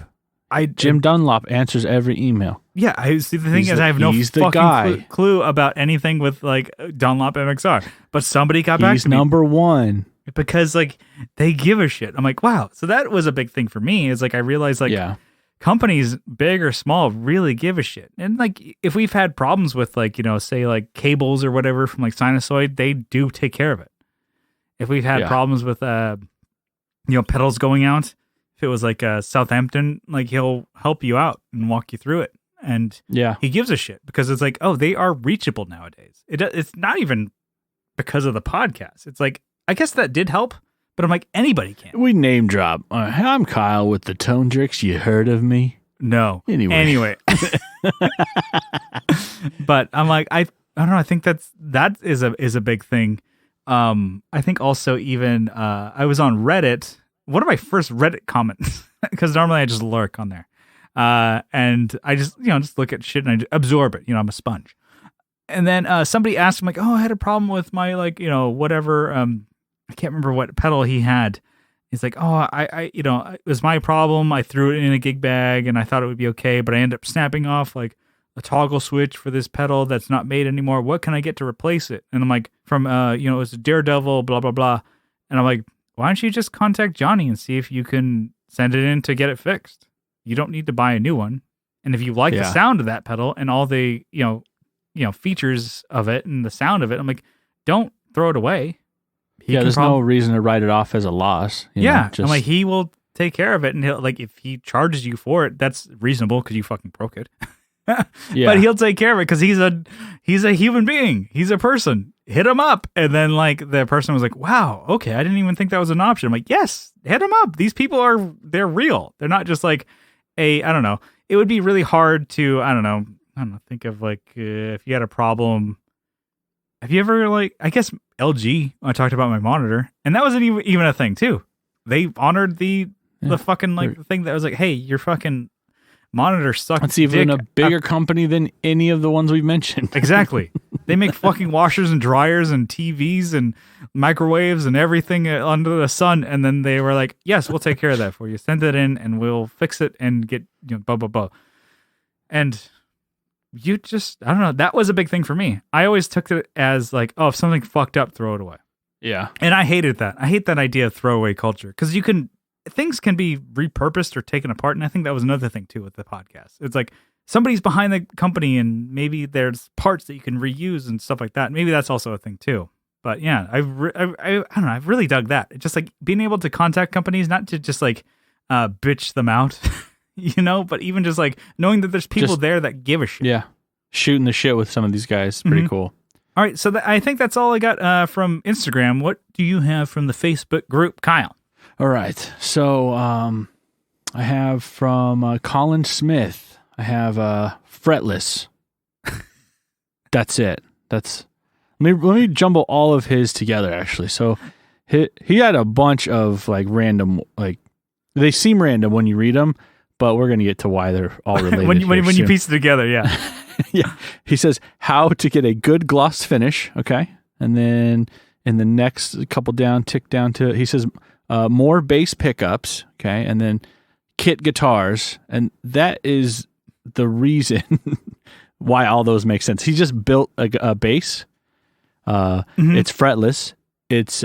Speaker 2: Jim Dunlop answers every email.
Speaker 1: Yeah, I see. The thing is, I have no fucking clue about anything with like Dunlop MXR. But somebody got back to me.
Speaker 2: He's number one.
Speaker 1: Because like they give a shit. I'm like, wow. So that was a big thing for me. Is like I realized like companies, big or small, really give a shit. And like if we've had problems with like say like cables or whatever from like Sinusoid, they do take care of it. If we've had problems with pedals going out, if it was like Southampton, like he'll help you out and walk you through it. And he gives a shit because it's like, oh, they are reachable nowadays. It's not even because of the podcast. It's like, I guess that did help, but I'm like, anybody can.
Speaker 2: We name drop. I'm Kyle with the Tone Jerks. You heard of me?
Speaker 1: No. Anyway. But I'm like, I don't know. I think that is a big thing. I think also even I was on Reddit. One of my first Reddit comments, because normally I just lurk on there, and I just just look at shit and I absorb it. I'm a sponge. And then somebody asked him like, oh, I had a problem with my like whatever. I can't remember what pedal he had. He's like, oh, I it was my problem. I threw it in a gig bag and I thought it would be okay, but I ended up snapping off like a toggle switch for this pedal that's not made anymore. What can I get to replace it? And I'm like, from it was a Daredevil, blah blah blah. And I'm like, why don't you just contact Johnny and see if you can send it in to get it fixed? You don't need to buy a new one. And if you like the sound of that pedal and all the, features of it and the sound of it, I'm like, don't throw it away.
Speaker 2: There's no reason to write it off as a loss.
Speaker 1: I'm like, he will take care of it, and he'll, like, if he charges you for it, that's reasonable because you fucking broke it. But he'll take care of it because he's a human being. He's a person. Hit him up. And then, like, the person was like, wow, okay, I didn't even think that was an option. I'm like, yes, hit him up. These people they're real. They're not just like I don't know. It would be really hard to, I don't know, think of, like, if you had a problem. Have you ever, like, I guess LG, I talked about my monitor, and that wasn't even a thing too. They honored the fucking, like, thing that was like, hey, your fucking monitor sucks.
Speaker 2: It's even a bigger company than any of the ones we've mentioned.
Speaker 1: Exactly. They make fucking washers and dryers and TVs and microwaves and everything under the sun. And then they were like, yes, we'll take care of that for you. Send it in and we'll fix it and get, blah, blah, blah. And you just, I don't know. That was a big thing for me. I always took it as like, oh, if something fucked up, throw it away.
Speaker 2: Yeah.
Speaker 1: And I hated that. I hate that idea of throwaway culture because things can be repurposed or taken apart. And I think that was another thing too with the podcast. It's like somebody's behind the company and maybe there's parts that you can reuse and stuff like that. Maybe that's also a thing too. But yeah, I don't know. I've really dug that. It's just like being able to contact companies, not to just like bitch them out, but even just like knowing that there's people there that give a shit.
Speaker 2: Yeah. Shooting the shit with some of these guys. Pretty cool.
Speaker 1: All right. So I think that's all I got from Instagram. What do you have from the Facebook group, Kyle?
Speaker 2: All right. So I have from Colin Smith. I have fretless. That's it. Let me jumble all of his together, actually. So he had a bunch of like random, like they seem random when you read them, but we're going to get to why they're all related.
Speaker 1: when you piece it together, yeah.
Speaker 2: Yeah. He says how to get a good gloss finish. Okay. And then in the next couple down, tick down to, he says, more bass pickups, okay, and then kit guitars, and that is the reason why all those make sense. He just built a bass. It's fretless. It's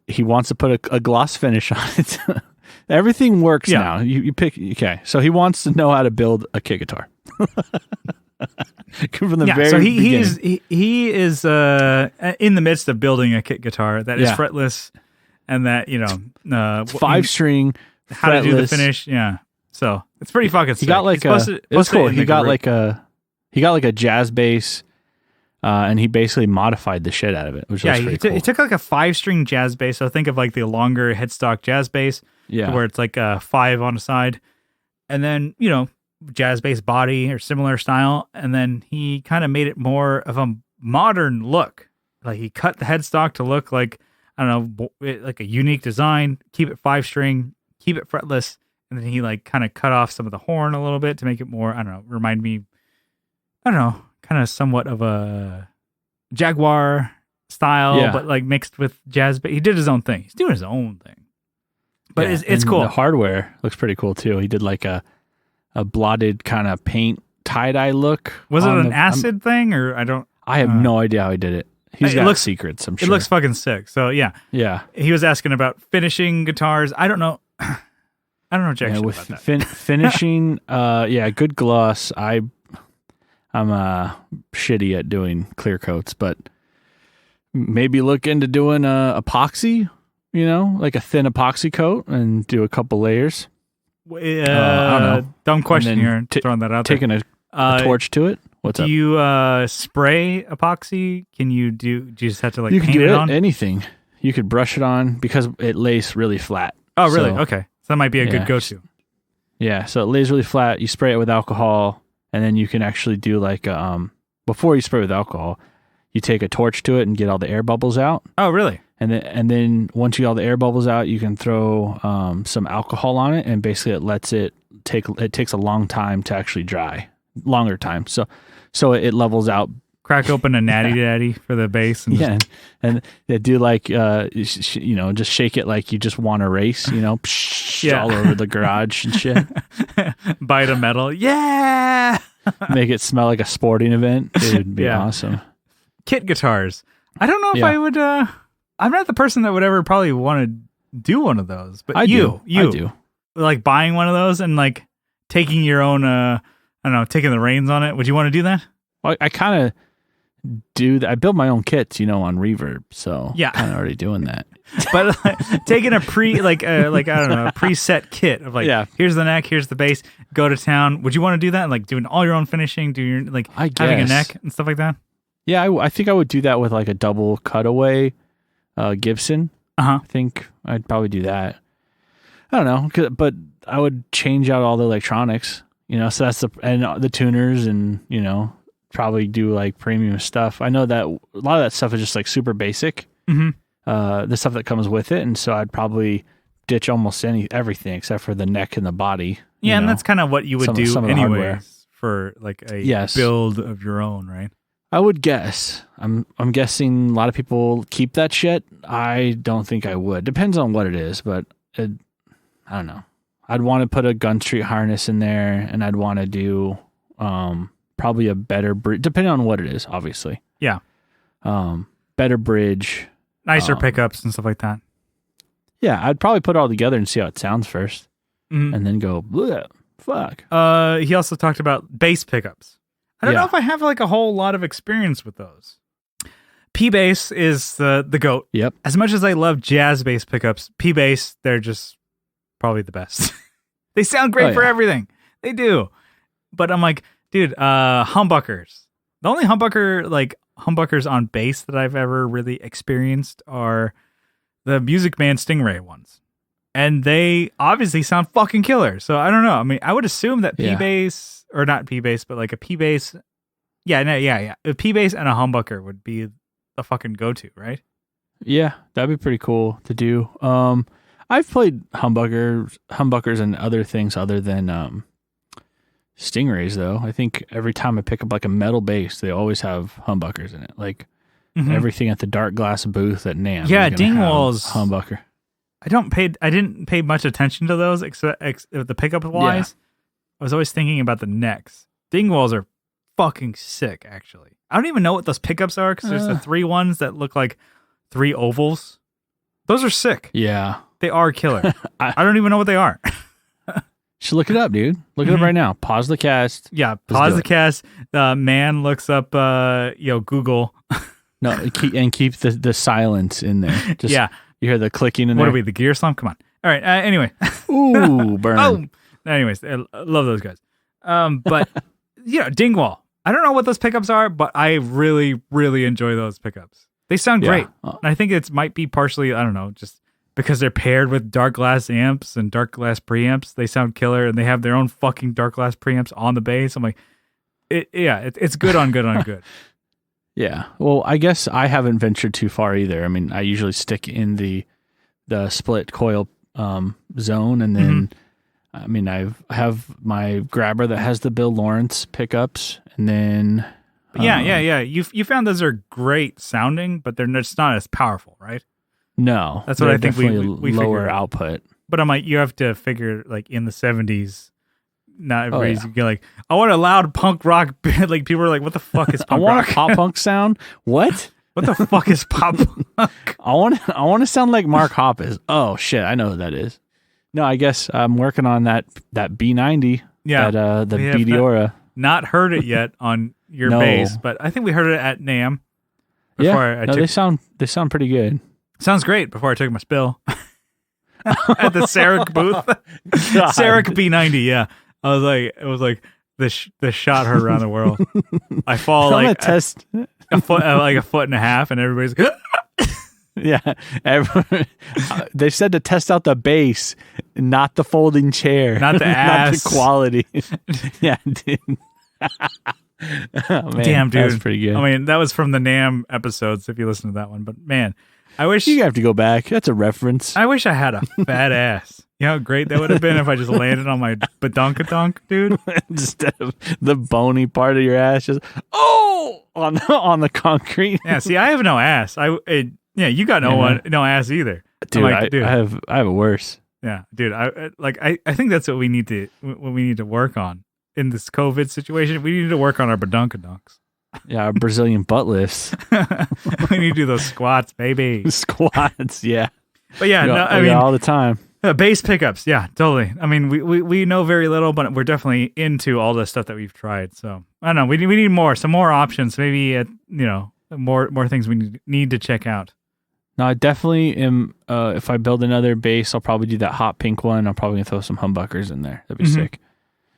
Speaker 2: he wants to put a gloss finish on it. Everything works now. You pick, okay. So he wants to know how to build a kit guitar. From the very
Speaker 1: so
Speaker 2: beginning.
Speaker 1: he is in the midst of building a kit guitar that is fretless. And that,
Speaker 2: 5-string,
Speaker 1: how to do the finish. Yeah. So it's pretty fucking sick.
Speaker 2: He got like it's cool. He got like a jazz bass, and he basically modified the shit out of it, which was pretty cool.
Speaker 1: He took like a 5-string jazz bass. So think of like the longer headstock jazz bass, where it's like a 5 on the side, and then jazz bass body or similar style, and then he kind of made it more of a modern look. Like he cut the headstock to look like, I don't know, like a unique design, keep it 5-string, keep it fretless, and then he like kind of cut off some of the horn a little bit to make it more, I don't know, remind me, I don't know, kind of somewhat of a Jaguar style, but like mixed with jazz. But he did his own thing. He's doing his own thing. But it's cool.
Speaker 2: The hardware looks pretty cool too. He did like a blotted kind of paint tie-dye look.
Speaker 1: Was it an acid thing or
Speaker 2: I have no idea how he did it. He's got secrets, I'm sure.
Speaker 1: It looks fucking sick. So yeah.
Speaker 2: Yeah.
Speaker 1: He was asking about finishing guitars. I don't know. Jack shit
Speaker 2: with
Speaker 1: about that.
Speaker 2: Finishing, good gloss. I'm shitty at doing clear coats, but maybe look into doing epoxy, like a thin epoxy coat and do a couple layers.
Speaker 1: I don't know. Dumb question here. Throwing that out there.
Speaker 2: Taking a torch to it. What's up?
Speaker 1: Do you spray epoxy? Do you just have to like
Speaker 2: you
Speaker 1: paint
Speaker 2: can do
Speaker 1: it on?
Speaker 2: Anything. You could brush it on because it lays really flat.
Speaker 1: Oh, really? Okay. So that might be a good go-to.
Speaker 2: Yeah. So it lays really flat. You spray it with alcohol, and then you can actually do like before you spray with alcohol, you take a torch to it and get all the air bubbles out.
Speaker 1: Oh, really?
Speaker 2: And then once you get all the air bubbles out, you can throw some alcohol on it, and basically it takes a long time to actually dry. Longer time. So it levels out.
Speaker 1: Crack open a natty daddy for the bass. And
Speaker 2: and they do like, just shake it like you just want to race, all over the garage and shit.
Speaker 1: Bite of metal. Yeah.
Speaker 2: Make it smell like a sporting event. It would be awesome.
Speaker 1: Kit guitars. I don't know if I would, I'm not the person that would ever probably want to do one of those, but I do. Like buying one of those and like taking your own, I don't know, taking the reins on it. Would you want to do that?
Speaker 2: Well, I kind of do that. I build my own kits, on Reverb, so
Speaker 1: yeah,
Speaker 2: kind of already doing that.
Speaker 1: But taking a a preset kit of here's the neck, here's the bass, go to town. Would you want to do that? Like doing all your own finishing, having a neck and stuff like that?
Speaker 2: Yeah, I think I would do that with like a double cutaway Gibson. I think I'd probably do that. I don't know, but I would change out all the electronics, so that's the tuners and, probably do like premium stuff. I know that a lot of that stuff is just like super basic. Mm-hmm. The stuff that comes with it, and so I'd probably ditch almost everything except for the neck and the body.
Speaker 1: Yeah, and that's kind of what you would do anyway for like a build of your own, right?
Speaker 2: I would guess. I'm guessing a lot of people keep that shit. I don't think I would. Depends on what it is, but I don't know. I'd want to put a Gun Street harness in there, and I'd want to do probably a better bridge, depending on what it is, obviously.
Speaker 1: Yeah.
Speaker 2: Better bridge.
Speaker 1: Nicer pickups and stuff like that.
Speaker 2: Yeah, I'd probably put it all together and see how it sounds first, and then go, fuck.
Speaker 1: He also talked about bass pickups. I don't know if I have like a whole lot of experience with those. P-bass is the GOAT.
Speaker 2: Yep.
Speaker 1: As much as I love jazz bass pickups, P-bass, they're just probably the best. They sound great for everything. They do. But I'm like, dude, humbuckers. The only humbuckers on bass that I've ever really experienced are the Music Man Stingray ones. And they obviously sound fucking killer. So I don't know. I mean, I would assume that P-bass, or not P-bass, but like a P-bass. Yeah. A P-bass and a humbucker would be the fucking go-to, right?
Speaker 2: Yeah, that'd be pretty cool to do. I've played humbuckers and other things other than Stingrays, though. I think every time I pick up like a metal bass, they always have humbuckers in it. Like everything at the Dark Glass booth at NAMM.
Speaker 1: Yeah, Dingwall's
Speaker 2: humbucker.
Speaker 1: I didn't pay much attention to those except the pickup wise. Yeah. I was always thinking about the necks. Dingwalls are fucking sick, actually. I don't even know what those pickups are because there's the 3 ones that look like 3 ovals. Those are sick.
Speaker 2: Yeah.
Speaker 1: They are killer. I don't even know what they are.
Speaker 2: Should look it up, dude. Look it up right now. Pause the cast.
Speaker 1: Yeah, pause the cast. Man looks up Google.
Speaker 2: No, keep the silence in there. Just, you hear the clicking in there.
Speaker 1: What are we, the Gear Slump? Come on. All right, anyway.
Speaker 2: Ooh, burn.
Speaker 1: Oh. Anyways, I love those guys. But, Dingwall. I don't know what those pickups are, but I really, really enjoy those pickups. They sound great. And I think it might be partially, I don't know, just because they're paired with Dark Glass amps and Dark Glass preamps. They sound killer, and they have their own fucking Dark Glass preamps on the bass. I'm like, it's good on good on good.
Speaker 2: Yeah. Well, I guess I haven't ventured too far either. I mean, I usually stick in the split coil zone, and then I mean, I have my grabber that has the Bill Lawrence pickups, and then
Speaker 1: yeah. You found those are great sounding, but they're just not as powerful, right?
Speaker 2: No,
Speaker 1: that's what I think we
Speaker 2: lower
Speaker 1: figured.
Speaker 2: Output.
Speaker 1: But I'm like, you have to figure like in the 70s. Not everybody's like, I want a loud punk rock band. Like people are like, what the fuck is punk rock?
Speaker 2: I want a pop punk sound. What?
Speaker 1: What the fuck is pop punk?
Speaker 2: I want to sound like Mark Hoppus. Oh shit, I know who that is. No, I guess I'm working on that B90.
Speaker 1: Yeah,
Speaker 2: the Bediora.
Speaker 1: Not heard it yet on your bass, but I think we heard it at NAMM.
Speaker 2: They sound pretty good.
Speaker 1: Sounds great. Before I took my spill at the Sarek booth, Sarek B90. Yeah, it was like the shot heard around the world. I fall like a foot and a half, and everybody's like,
Speaker 2: yeah. They said to test out the bass, not the folding chair,
Speaker 1: not the ass,
Speaker 2: not the quality. Yeah, dude.
Speaker 1: Oh, man, damn, dude,
Speaker 2: that's pretty good.
Speaker 1: I mean, that was from the NAMM episodes. If you listen to that one, but man, I wish
Speaker 2: you have to go back. That's a reference.
Speaker 1: I wish I had a fat ass. You know how great that would have been if I just landed on my badonkadonk, dude.
Speaker 2: Instead of the bony part of your ass, just on the concrete.
Speaker 1: Yeah, see, I have no ass. You got no ass either,
Speaker 2: dude. Like, I have it worse.
Speaker 1: Yeah, dude. I think that's what we need to work on in this COVID situation. We need to work on our badonkadonks.
Speaker 2: Yeah, our Brazilian butt lifts.
Speaker 1: We need to do those squats, baby.
Speaker 2: Squats, yeah.
Speaker 1: But yeah,
Speaker 2: I mean all the time.
Speaker 1: Bass pickups, yeah, totally. I mean, we know very little, but we're definitely into all the stuff that we've tried. So I don't know. We need more, some more options. Maybe more things we need to check out.
Speaker 2: No, I definitely am. If I build another bass, I'll probably do that hot pink one. I'm probably gonna throw some humbuckers in there. That'd be sick.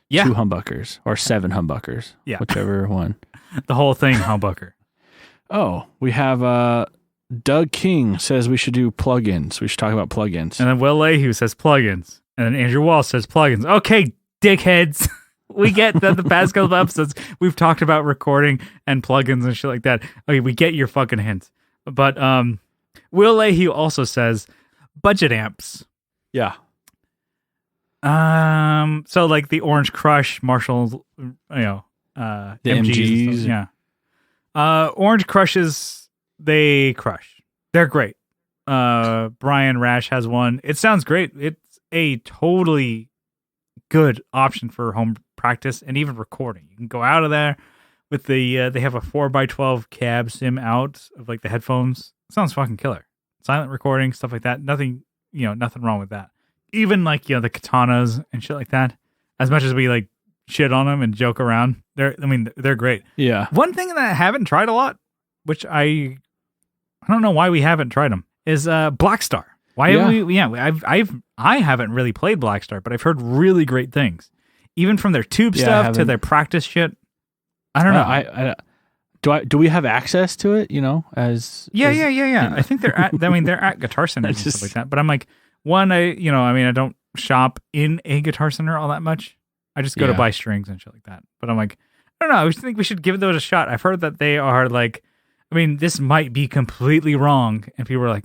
Speaker 1: Yeah,
Speaker 2: 2 humbuckers or 7 humbuckers.
Speaker 1: Yeah,
Speaker 2: whichever one.
Speaker 1: The whole thing humbucker.
Speaker 2: Oh, we have Doug King says we should do plugins. We should talk about plugins.
Speaker 1: And then Will Lehue says plugins. And then Andrew Wall says plugins. Okay, dickheads. We get that the past couple of episodes we've talked about recording and plugins and shit like that. Okay, we get your fucking hint. But Will Lehue also says budget amps.
Speaker 2: Yeah.
Speaker 1: So like the Orange Crush, Marshall, the
Speaker 2: MGs.
Speaker 1: Yeah. Orange Crushes, they crush. They're great. Brian Rash has one. It sounds great. It's a totally good option for home practice and even recording. You can go out of there with the they have a 4x12 cab sim out of like the headphones. It sounds fucking killer. Silent recording, stuff like that. Nothing wrong with that. Even like, the katanas and shit like that. As much as we like shit on them and joke around, they're great.
Speaker 2: Yeah.
Speaker 1: One thing that I haven't tried a lot, which I don't know why we haven't tried them, is Blackstar. Why have we? Yeah, I haven't really played Blackstar, but I've heard really great things, even from their tube stuff to their practice shit. I don't know.
Speaker 2: Do we have access to it?
Speaker 1: Yeah. I think they're at. They're at Guitar Centers and stuff like that. But I'm like, I don't shop in a Guitar Center all that much. I just go to buy strings and shit like that. But I'm like, I don't know. I think we should give those a shot. I've heard that they are like, this might be completely wrong, and people are like,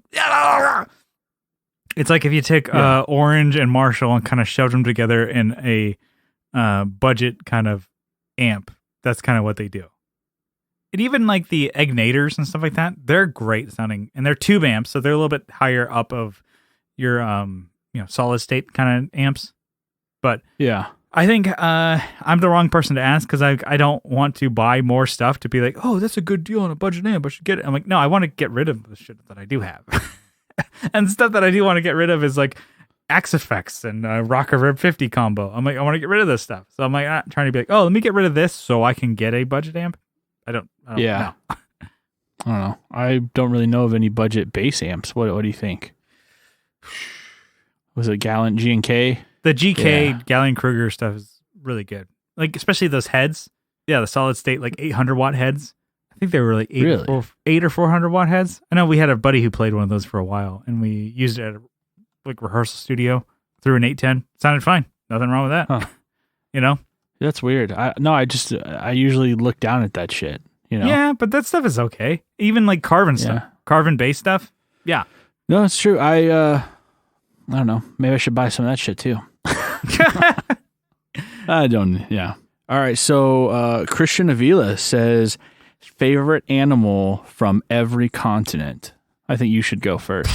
Speaker 1: it's like if you take Orange and Marshall and kind of shoved them together in a budget kind of amp. That's kind of what they do. And even like the Ignators and stuff like that, they're great sounding, and they're tube amps, so they're a little bit higher up of your solid state kind of amps. But
Speaker 2: yeah,
Speaker 1: I think I'm the wrong person to ask because I don't want to buy more stuff to be like, oh, that's a good deal on a budget amp, I should get it. I'm like, no, I want to get rid of the shit that I do have. And stuff that I do want to get rid of is like Axe Effects and Rocker Rib 50 combo. I'm like, I want to get rid of this stuff. So I'm like not trying to be like, oh, let me get rid of this so I can get a budget amp. I don't know.
Speaker 2: I don't know. I don't really know of any budget bass amps. What do you think? Was it Gallant G&K?
Speaker 1: The GK Gallien-Kruger stuff is really good. Like, especially those heads. Yeah, the solid state, like 800 watt heads. I think they were like 8 or 400 watt heads. I know we had a buddy who played one of those for a while, and we used it at a rehearsal studio through an 810. Sounded fine. Nothing wrong with that.
Speaker 2: Huh. That's weird. I usually look down at that shit.
Speaker 1: Yeah, but that stuff is okay. Even like Carvin stuff, Carvin bass stuff. Yeah.
Speaker 2: No, it's true. I don't know. Maybe I should buy some of that shit too. I don't. Yeah. All right. So Christian Avila says favorite animal from every continent. I think you should go first.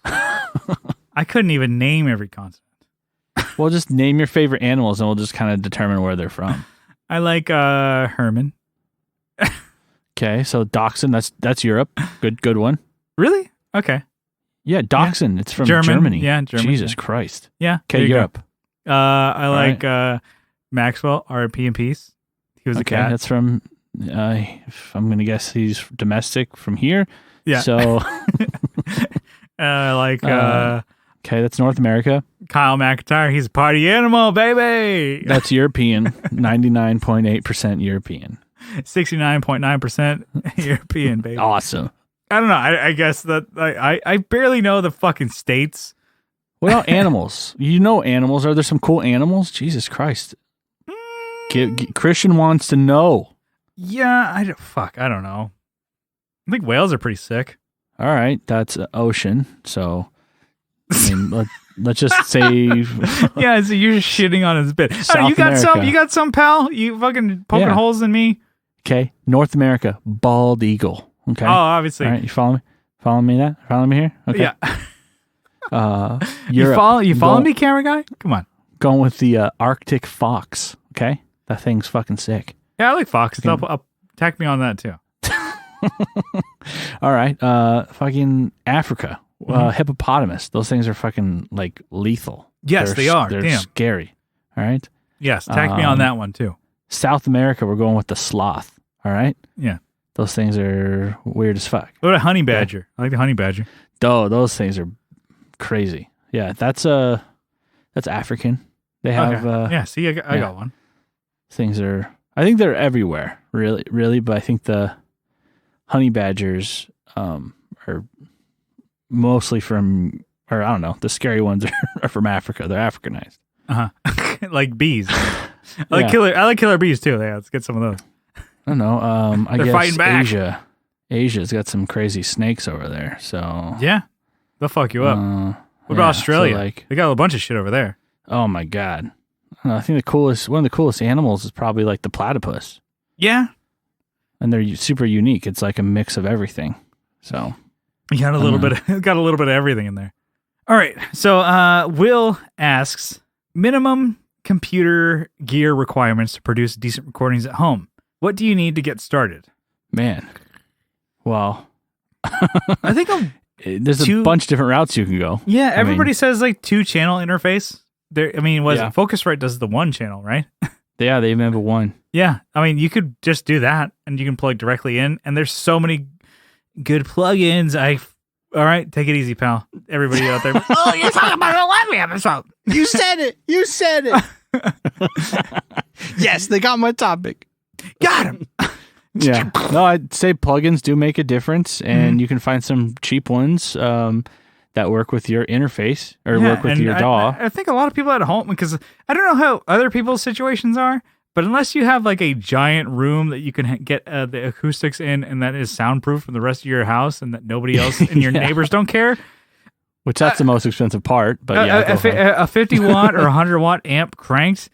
Speaker 1: I couldn't even name every continent.
Speaker 2: Well, just name your favorite animals, and we'll just kind of determine where they're from.
Speaker 1: I like Herman.
Speaker 2: Okay, so Dachshund. That's Europe. Good one.
Speaker 1: Really? Okay.
Speaker 2: Yeah, Dachshund. It's from Germany.
Speaker 1: Yeah, Germany.
Speaker 2: Jesus Christ.
Speaker 1: Yeah.
Speaker 2: Okay, Europe.
Speaker 1: I like Maxwell, R.I.P. in peace. He was a cat.
Speaker 2: That's from. If I'm gonna guess, he's domestic from here.
Speaker 1: Yeah.
Speaker 2: So.
Speaker 1: I like.
Speaker 2: Okay, that's North America.
Speaker 1: Kyle McIntyre. He's a party animal, baby.
Speaker 2: That's European. 99.8% European.
Speaker 1: 69.9% European, baby.
Speaker 2: Awesome.
Speaker 1: I don't know. I guess that I barely know the fucking states.
Speaker 2: What about animals? Animals. Are there some cool animals? Jesus Christ. Christian wants to know.
Speaker 1: Yeah, I don't know. I think whales are pretty sick.
Speaker 2: All right, that's ocean. So, I mean, let's just say.
Speaker 1: Yeah, so you're shitting on his bit.
Speaker 2: South
Speaker 1: you got
Speaker 2: America.
Speaker 1: some. You got some, pal. You fucking poking holes in me.
Speaker 2: Okay, North America, bald eagle. Okay.
Speaker 1: Oh, obviously.
Speaker 2: All right, you follow me? Follow me here? Okay.
Speaker 1: Yeah.
Speaker 2: Europe,
Speaker 1: you follow me, camera guy? Come on.
Speaker 2: Going with the Arctic fox. Okay, that thing's fucking sick.
Speaker 1: Yeah, I like foxes. I'll tag me on that too.
Speaker 2: All right, fucking Africa. Hippopotamus. Those things are fucking like lethal.
Speaker 1: Yes, they are.
Speaker 2: They're
Speaker 1: Damn.
Speaker 2: scary. All right.
Speaker 1: Yes, tag me on that one too.
Speaker 2: South America, we're going with the sloth. All right.
Speaker 1: Yeah.
Speaker 2: Those things are weird as fuck.
Speaker 1: What about honey badger? I like the honey badger.
Speaker 2: Oh, those things are crazy. Yeah, that's African. They have
Speaker 1: yeah. See, I got one.
Speaker 2: Things are. I think they're everywhere. Really, but I think the honey badgers are mostly from, or I don't know. The scary ones are from Africa. They're Africanized.
Speaker 1: Like bees. I like killer bees too. Yeah, let's get some of those.
Speaker 2: I don't know. I
Speaker 1: They're
Speaker 2: guess
Speaker 1: fighting back.
Speaker 2: Asia's got some crazy snakes over there. So
Speaker 1: yeah, they'll fuck you up. What about Australia?
Speaker 2: So
Speaker 1: they got a bunch of shit over there.
Speaker 2: Oh my god! I think one of the coolest animals is probably like the platypus.
Speaker 1: Yeah,
Speaker 2: and they're super unique. It's like a mix of everything. So
Speaker 1: you got a little bit of everything in there. All right. So Will asks, minimum computer gear requirements to produce decent recordings at home. What do you need to get started?
Speaker 2: Man. Well,
Speaker 1: I think
Speaker 2: there's a bunch of different routes you can go.
Speaker 1: Yeah, everybody says like 2-channel interface. There, I mean,
Speaker 2: Yeah.
Speaker 1: Focusrite does the 1-channel, right?
Speaker 2: Yeah, they even have a 1.
Speaker 1: Yeah, I mean, you could just do that, and you can plug directly in. And there's so many good plugins. All right, take it easy, pal. Everybody out there. Oh, you're talking about a live episode.
Speaker 2: You said it. You said it. Yes, they got my topic.
Speaker 1: Got him.
Speaker 2: Yeah. No, I'd say plugins do make a difference, and you can find some cheap ones that work with your interface or work with your DAW.
Speaker 1: I think a lot of people at home, because I don't know how other people's situations are, but unless you have like a giant room that you can get the acoustics in and that is soundproof from the rest of your house and that nobody else and your neighbors don't care.
Speaker 2: Which that's the most expensive part. But yeah,
Speaker 1: a 50 watt or 100 watt amp cranked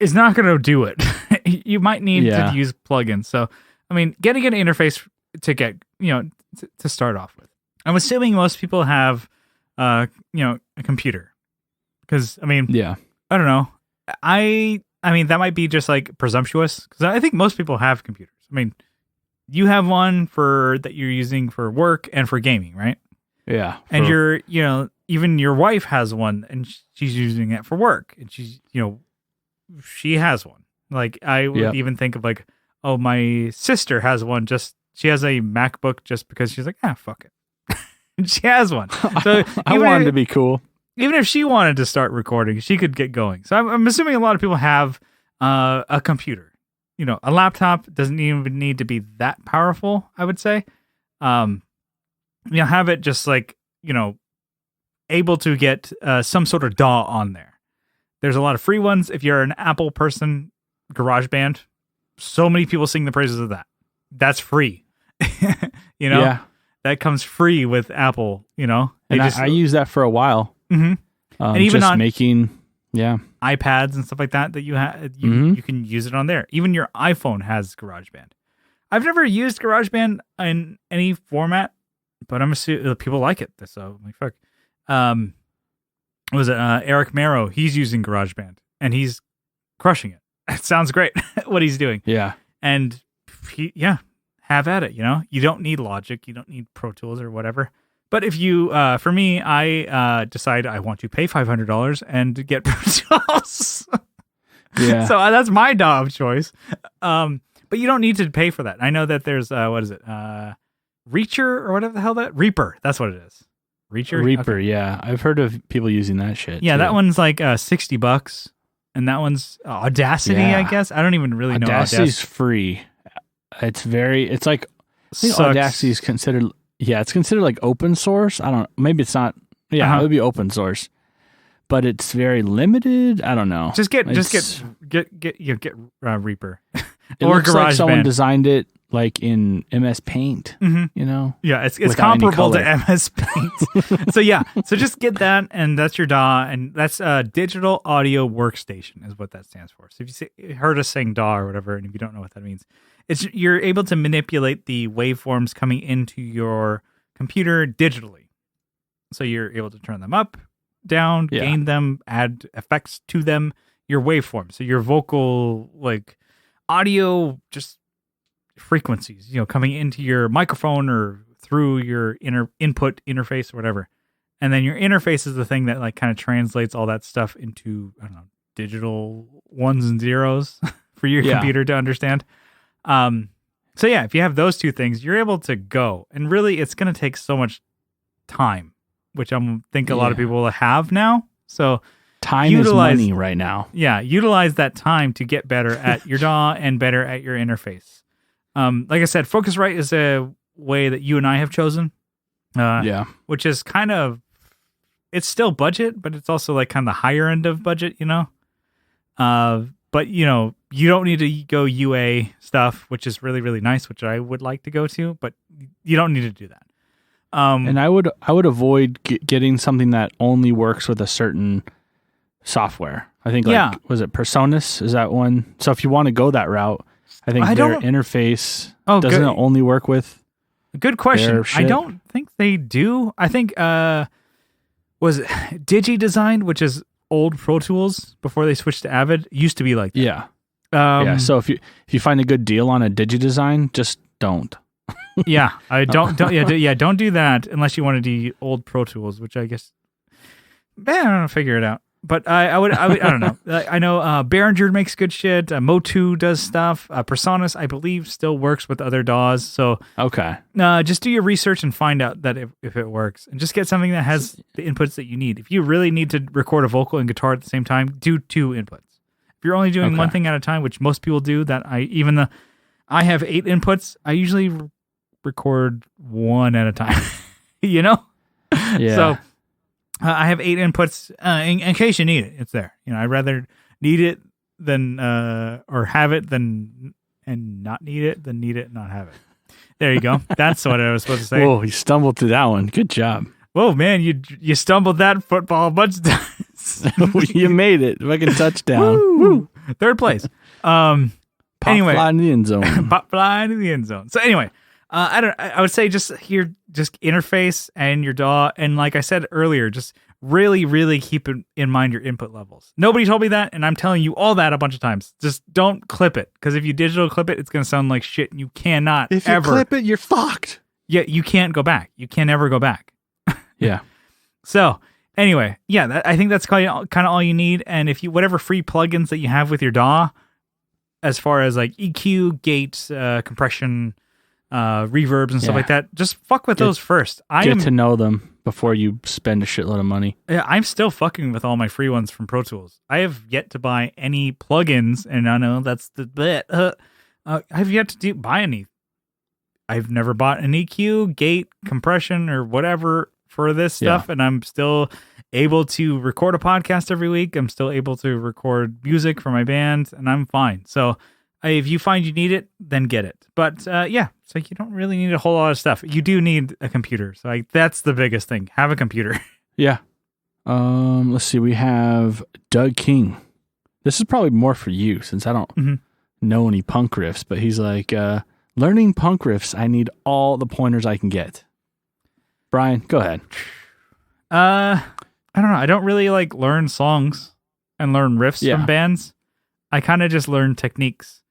Speaker 1: is not going to do it. You might need to use plugins. So, I mean, getting an interface to get, to start off with. I'm assuming most people have, a computer. Because, I mean, I don't know. I mean, that might be just like presumptuous because I think most people have computers. I mean, you have one that you're using for work and for gaming, right?
Speaker 2: Yeah.
Speaker 1: And even your wife has one and she's using it for work and she's, she has one. Like I would even think of like, oh, my sister has one. She has a MacBook just because she's like, fuck it. And she has one. So
Speaker 2: I wanted to be cool.
Speaker 1: Even if she wanted to start recording, she could get going. So I'm assuming a lot of people have a computer. A laptop doesn't even need to be that powerful, I would say. Have it just like, able to get some sort of DAW on there. There's a lot of free ones. If you're an Apple person, GarageBand, so many people sing the praises of that. That's free.
Speaker 2: Yeah.
Speaker 1: That comes free with Apple, And
Speaker 2: I used that for a while.
Speaker 1: Mm-hmm.
Speaker 2: And even just on making
Speaker 1: iPads and stuff like that you have, you can use it on there. Even your iPhone has GarageBand. I've never used GarageBand in any format, but I'm assuming people like it. So like fuck. Was it Eric Marrow? He's using GarageBand and he's crushing it. It sounds great what he's doing.
Speaker 2: Yeah,
Speaker 1: and have at it. You don't need Logic, you don't need Pro Tools or whatever. But if you, for me, I decide I want to pay $500 and get Pro Tools.
Speaker 2: Yeah.
Speaker 1: So that's my DAW of choice. But you don't need to pay for that. I know that there's what is it? Reacher or whatever the hell Reaper. That's what it is. Reaper.
Speaker 2: Okay. Yeah. I've heard of people using that shit.
Speaker 1: Yeah,
Speaker 2: too.
Speaker 1: that one's like $60, and that one's Audacity. I guess I don't even really know.
Speaker 2: Audacity's free. It's like Audacity is considered. Yeah, it's considered like open source. I don't. Maybe it's not. Yeah, it would be open source, but it's very limited. I don't know.
Speaker 1: Just get Reaper
Speaker 2: It
Speaker 1: or
Speaker 2: looks
Speaker 1: GarageBand.
Speaker 2: like someone designed it like in MS Paint.
Speaker 1: Yeah, it's comparable to MS Paint. So just get that, and that's your DAW, and that's Digital Audio Workstation is what that stands for. So if you heard us saying DAW or whatever, and if you don't know what that means. You're able to manipulate the waveforms coming into your computer digitally. So you're able to turn them up, down, gain them, add effects to them, your waveforms. So your vocal, like audio, just frequencies, coming into your microphone or through your input interface or whatever. And then your interface is the thing that like kind of translates all that stuff into, I don't know, digital ones and zeros for your computer to understand. So yeah, if you have those two things, you're able to go. And really, it's going to take so much time, which I think a lot of people have now. So
Speaker 2: time is money right now.
Speaker 1: Yeah, utilize that time to get better at your DAW and better at your interface. Like I said, Focusrite is a way that you and I have chosen. Which is kind of, it's still budget, but it's also like kind of the higher end of budget, you know? But you know, you don't need to go UA stuff, which is really, really nice, which I would like to go to, but you don't need to do that.
Speaker 2: And I would avoid getting something that only works with a certain software. I think was it Personas? Is that one? So if you want to go that route, I think their interface doesn't only work with.
Speaker 1: Good question. I don't think they do. I think was it DigiDesign, which is old Pro Tools before they switched to Avid, used to be like that.
Speaker 2: Yeah. So if you find a good deal on a DigiDesign, just don't.
Speaker 1: Don't do that unless you want to do old Pro Tools, which I guess I don't know, figure it out. But I would I don't know. I know Behringer makes good shit. Motu does stuff. Personas, I believe, still works with other DAWs. So just do your research and find out that if it works, and just get something that has the inputs that you need. If you really need to record a vocal and guitar at the same time, do 2 inputs. If you're only doing one thing at a time, which most people do, I have 8 inputs. I usually record 1 at a time. You know?
Speaker 2: Yeah.
Speaker 1: So I have 8 inputs in case you need it. It's there. You know, I'd rather need it than or have it than and not need it than need it and not have it. There you go. That's what I was supposed to say.
Speaker 2: Whoa, you stumbled through that one. Good job.
Speaker 1: Whoa, man, you stumbled that football a bunch of times.
Speaker 2: You made it. Fucking touchdown.
Speaker 1: Woo. 3rd place. Anyway,
Speaker 2: fly in the end zone.
Speaker 1: Pop fly in the end zone. So anyway, I would say just interface and your DAW, and like I said earlier, just really, really keep in mind your input levels. Nobody told me that, and I'm telling you all that a bunch of times. Just don't clip it, because if you digital clip it, it's going to sound like shit, and you cannot
Speaker 2: If you clip it, you're fucked.
Speaker 1: Yeah, you can't go back. You can never go back.
Speaker 2: Yeah.
Speaker 1: So anyway, I think that's kind of all you need, and if you whatever free plugins that you have with your DAW, as far as like EQ, gate, compression, reverbs and stuff like that, just fuck with those first.
Speaker 2: Get to know them before you spend a shitload of money.
Speaker 1: Yeah, I'm still fucking with all my free ones from Pro Tools. I have yet to buy any plugins, and I know that's the bit. I've yet to buy any. I've never bought an EQ, gate, compression, or whatever for this stuff, and I'm still able to record a podcast every week. I'm still able to record music for my band, and I'm fine. So if you find you need it, then get it. But so you don't really need a whole lot of stuff. You do need a computer. So that's the biggest thing. Have a computer.
Speaker 2: Yeah. Let's see. We have Doug King. This is probably more for you, since I don't know any punk riffs, but he's like, learning punk riffs, I need all the pointers I can get. Brian, go ahead.
Speaker 1: I don't know. I don't really learn songs and learn riffs from bands. I kind of just learn techniques.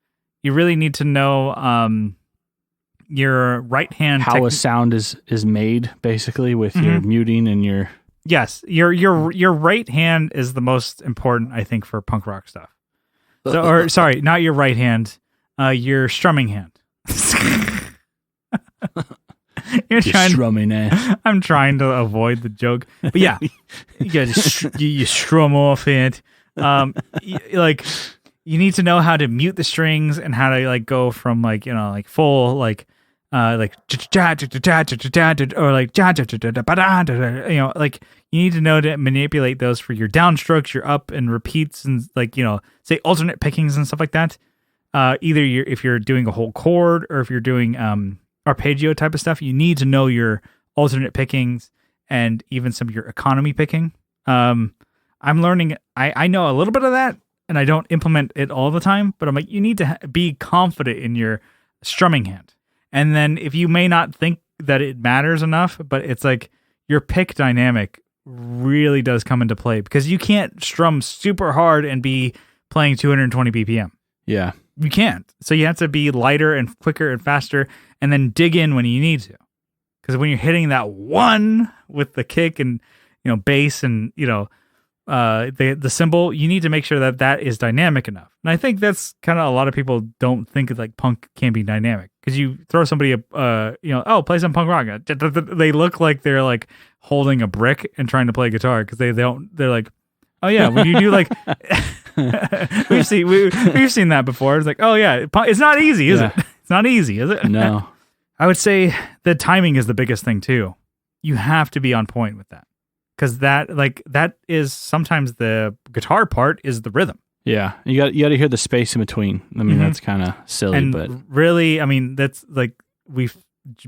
Speaker 1: You really need to know your right hand
Speaker 2: how a sound is made, basically, with your muting and your
Speaker 1: your right hand is the most important, I think, for punk rock stuff. Or sorry, not your right hand, your strumming hand. You're
Speaker 2: strumming,
Speaker 1: I'm trying to avoid the joke, but yeah, you got you strum off it. You need to know how to mute the strings and how to go from full or you need to know to manipulate those for your downstrokes, your up and repeats, and say alternate pickings and stuff like that. Either if you're doing a whole chord or if you're doing arpeggio type of stuff, you need to know your alternate pickings and even some of your economy picking. I'm learning. I know a little bit of that, and I don't implement it all the time, but I'm like, you need to be confident in your strumming hand. And then if you may not think that it matters enough, but it's like your pick dynamic really does come into play, because you can't strum super hard and be playing 220 BPM.
Speaker 2: Yeah.
Speaker 1: You can't. So you have to be lighter and quicker and faster, and then dig in when you need to. Because when you're hitting that one with the kick and, bass and, the cymbal, you need to make sure that that is dynamic enough. And I think that's kind of a lot of people don't think of, like, punk can be dynamic. Because you throw somebody play some punk rock. They look like they're like holding a brick and trying to play guitar because they're like, oh yeah, when you do like, we've seen that before. It's like, oh yeah, it's not easy, is it? It's not easy, is it?
Speaker 2: No.
Speaker 1: I would say the timing is the biggest thing too. You have to be on point with that because that is sometimes the guitar part is the rhythm.
Speaker 2: Yeah, you got to hear the space in between. I mean, that's kind of silly, but
Speaker 1: really, I mean, that's like we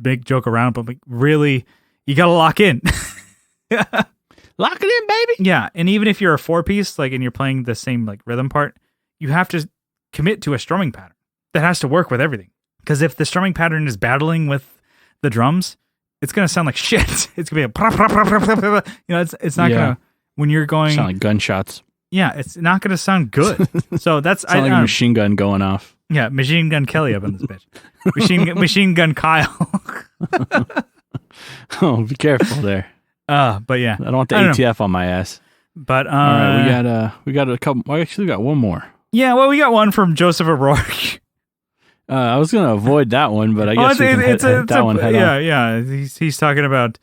Speaker 1: big joke around, but like really, you got to lock in.
Speaker 2: Lock it in, baby.
Speaker 1: Yeah, and even if you're a 4-piece, like, and you're playing the same like rhythm part, you have to commit to a strumming pattern that has to work with everything. Because if the strumming pattern is battling with the drums, it's gonna sound like shit. It's gonna be it's not gonna when you're going
Speaker 2: sound like gunshots.
Speaker 1: Yeah, it's not going to sound good. So that's
Speaker 2: sound like a machine gun going off.
Speaker 1: Yeah, Machine Gun Kelly up in this bitch. Machine Gun Kyle.
Speaker 2: Oh, be careful there.
Speaker 1: But yeah,
Speaker 2: I don't want the ATF on my ass.
Speaker 1: But
Speaker 2: all right, we got a couple. Well, actually, we got one more.
Speaker 1: Yeah, well, we got one from Joseph O'Rourke.
Speaker 2: I was gonna avoid that one, but I guess we can hit that one head on.
Speaker 1: Yeah. He's talking about,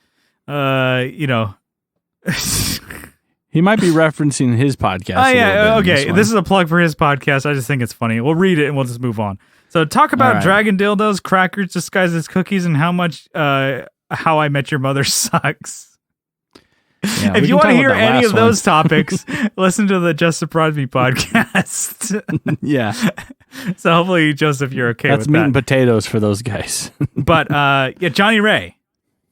Speaker 2: He might be referencing his podcast.
Speaker 1: Oh, yeah. Okay. This is a plug for his podcast. I just think it's funny. We'll read it and we'll just move on. So talk about dragon dildos, crackers disguised as cookies, and how much How I Met Your Mother sucks. Yeah, if you want to hear any of those topics, listen to the Just Surprise Me podcast.
Speaker 2: Yeah.
Speaker 1: So hopefully, Joseph, you're okay
Speaker 2: That's
Speaker 1: with that.
Speaker 2: That's meat and potatoes for those guys.
Speaker 1: But Johnny Ray,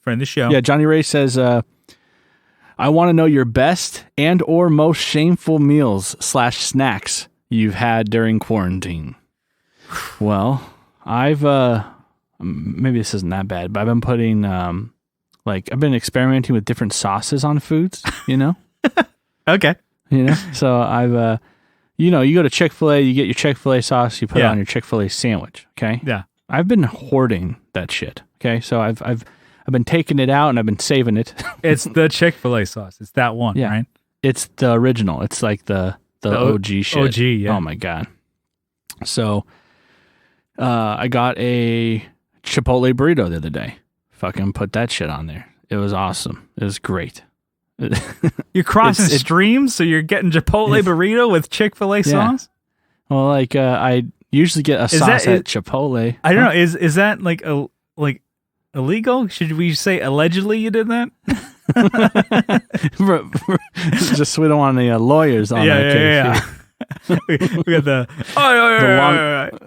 Speaker 1: friend of the show.
Speaker 2: Yeah, Johnny Ray says, I want to know your best and or most shameful meals / snacks you've had during quarantine. Well, I've maybe this isn't that bad, but I've been putting I've been experimenting with different sauces on foods,
Speaker 1: Okay.
Speaker 2: So I've you go to Chick-fil-A, you get your Chick-fil-A sauce, you put it on your Chick-fil-A sandwich, okay?
Speaker 1: Yeah.
Speaker 2: I've been hoarding that shit, okay? So I've been taking it out and I've been saving it.
Speaker 1: It's the Chick-fil-A sauce. It's that one, right?
Speaker 2: It's the original. It's like the OG shit.
Speaker 1: OG, yeah.
Speaker 2: Oh my God. So I got a Chipotle burrito the other day. Fucking put that shit on there. It was awesome. It was great.
Speaker 1: You're crossing streams, so you're getting Chipotle burrito with Chick-fil-A sauce?
Speaker 2: Well, I usually get a sauce at Chipotle.
Speaker 1: I don't know. Is that like illegal? Should we say allegedly you did that?
Speaker 2: Just so we don't want any lawyers on that case.
Speaker 1: Yeah. we got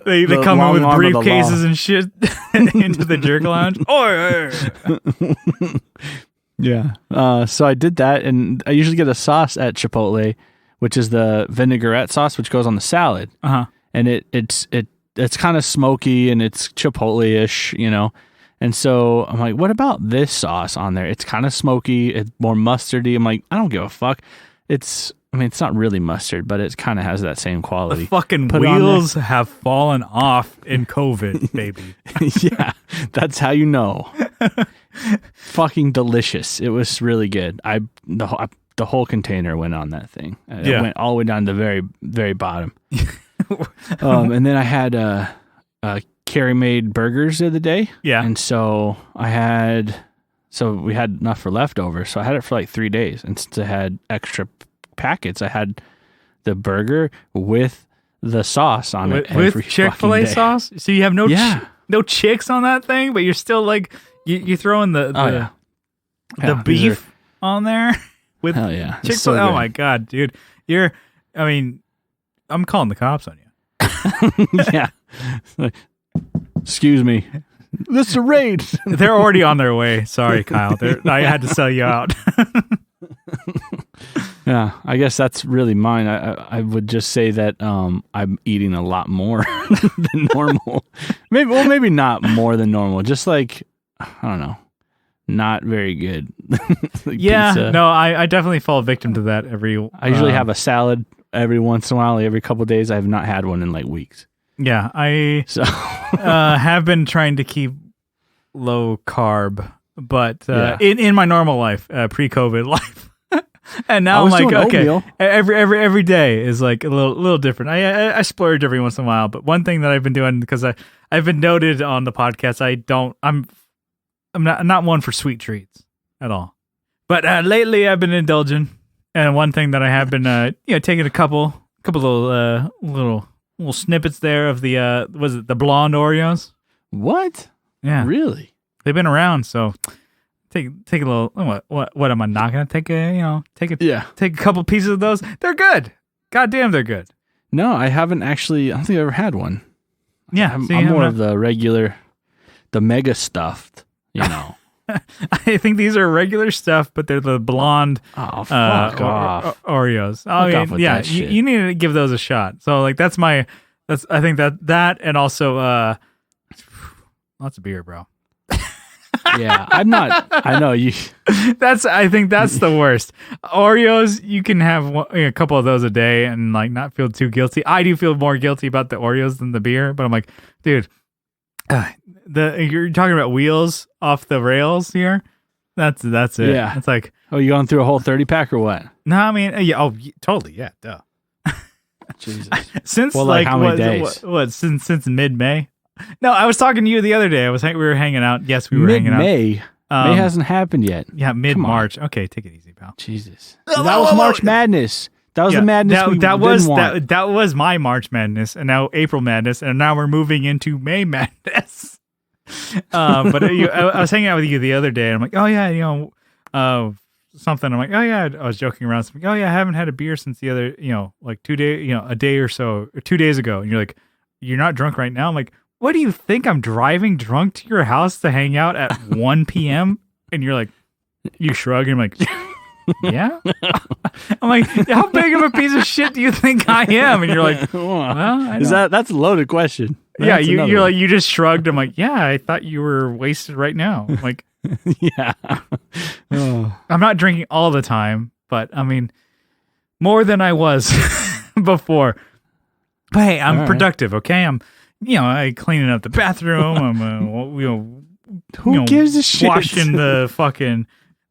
Speaker 1: they come in with briefcases and shit into the jerk lounge.
Speaker 2: Yeah. So I did that, and I usually get a sauce at Chipotle, which is the vinaigrette sauce, which goes on the salad. And it's kind of smoky and it's Chipotle-ish, And so I'm like, what about this sauce on there? It's kind of smoky. It's more mustardy. I'm like, I don't give a fuck. It's not really mustard, but it kind of has that same quality.
Speaker 1: The fucking wheels have fallen off in COVID, baby.
Speaker 2: Yeah, that's how you know. Fucking delicious. It was really good. The whole container went on that thing. It went all the way down to the very, very bottom. And then I had Carrie made burgers the other day. Yeah. And so we had enough for leftovers. So I had it for like 3 days. And since I had extra packets, I had the burger with the sauce on it.
Speaker 1: With Chick-fil-A sauce? So you have no chicks on that thing, but you're still like, you're throwing the beef on there with Chick-fil-A. So oh my God, dude. I'm calling the cops on you.
Speaker 2: Yeah. Excuse me. This is a raid.
Speaker 1: They're already on their way. Sorry, Kyle. I had to sell you out.
Speaker 2: Yeah, I guess that's really mine. I would just say that I'm eating a lot more than normal. Maybe not more than normal. Just like, I don't know, not very good. Like pizza.
Speaker 1: No, I definitely fall victim to that
Speaker 2: I usually have a salad every once in a while. Every couple of days, I have not had one in like weeks.
Speaker 1: Yeah, I have been trying to keep low carb but in my normal life, pre-COVID life. And now I'm like, okay,
Speaker 2: oatmeal.
Speaker 1: every day is like a little different. I splurge every once in a while, but one thing that I've been doing, because I've been noted on the podcast, I'm not one for sweet treats at all. But lately I've been indulging, and one thing that I have been taking a couple little snippets there of the was it the blonde Oreos?
Speaker 2: What?
Speaker 1: Yeah,
Speaker 2: really?
Speaker 1: They've been around, so. Take a little. What am I not gonna take a couple pieces of those? They're good. Goddamn, they're good.
Speaker 2: No, I haven't actually. I don't think I've ever had one.
Speaker 1: Yeah,
Speaker 2: I'm more of the regular, the mega stuffed.
Speaker 1: I think these are regular stuff, but they're the blonde.
Speaker 2: Oh, fuck off.
Speaker 1: Oreos.
Speaker 2: Fuck off with that shit.
Speaker 1: You need to give those a shot. So like I think that and also lots of beer, bro.
Speaker 2: Yeah, I'm not. I know you.
Speaker 1: I think that's the worst. Oreos, you can have a couple of those a day and like not feel too guilty. I do feel more guilty about the Oreos than the beer, but I'm like, dude, you're talking about wheels off the rails here. That's it.
Speaker 2: Yeah,
Speaker 1: it's like,
Speaker 2: oh, you going through a whole 30-pack or what?
Speaker 1: No, I mean, yeah, totally, yeah, duh.
Speaker 2: Jesus.
Speaker 1: Since
Speaker 2: like how many days?
Speaker 1: What since mid-May? No, I was talking to you the other day. We were hanging out. Yes, we were hanging out.
Speaker 2: May hasn't happened yet.
Speaker 1: Yeah, mid-March. Okay, take it easy, pal.
Speaker 2: Jesus. That was March Madness. That was the madness
Speaker 1: that was my March Madness, and now April Madness, and now we're moving into May Madness. But I was hanging out with you the other day, and I'm like, oh yeah, something. I'm like, oh yeah, I was joking around. So I'm like, oh yeah, I haven't had a beer since the other, like 2 days, a day or so, or 2 days ago. And you're like, you're not drunk right now? I'm like, what do you think? I'm driving drunk to your house to hang out at 1 p.m.? And you're like, you shrug, and I'm like, yeah? I'm like, how big of a piece of shit do you think I am? And you're like, well, I know.
Speaker 2: That's a loaded question.
Speaker 1: Yeah, you're like, you just shrugged. I'm like, yeah, I thought you were wasted right now. I'm like,
Speaker 2: yeah.
Speaker 1: I'm not drinking all the time, but I mean, more than I was before. But hey, I'm productive, okay? I'm cleaning up the bathroom. I'm,
Speaker 2: who gives a shit?
Speaker 1: Washing the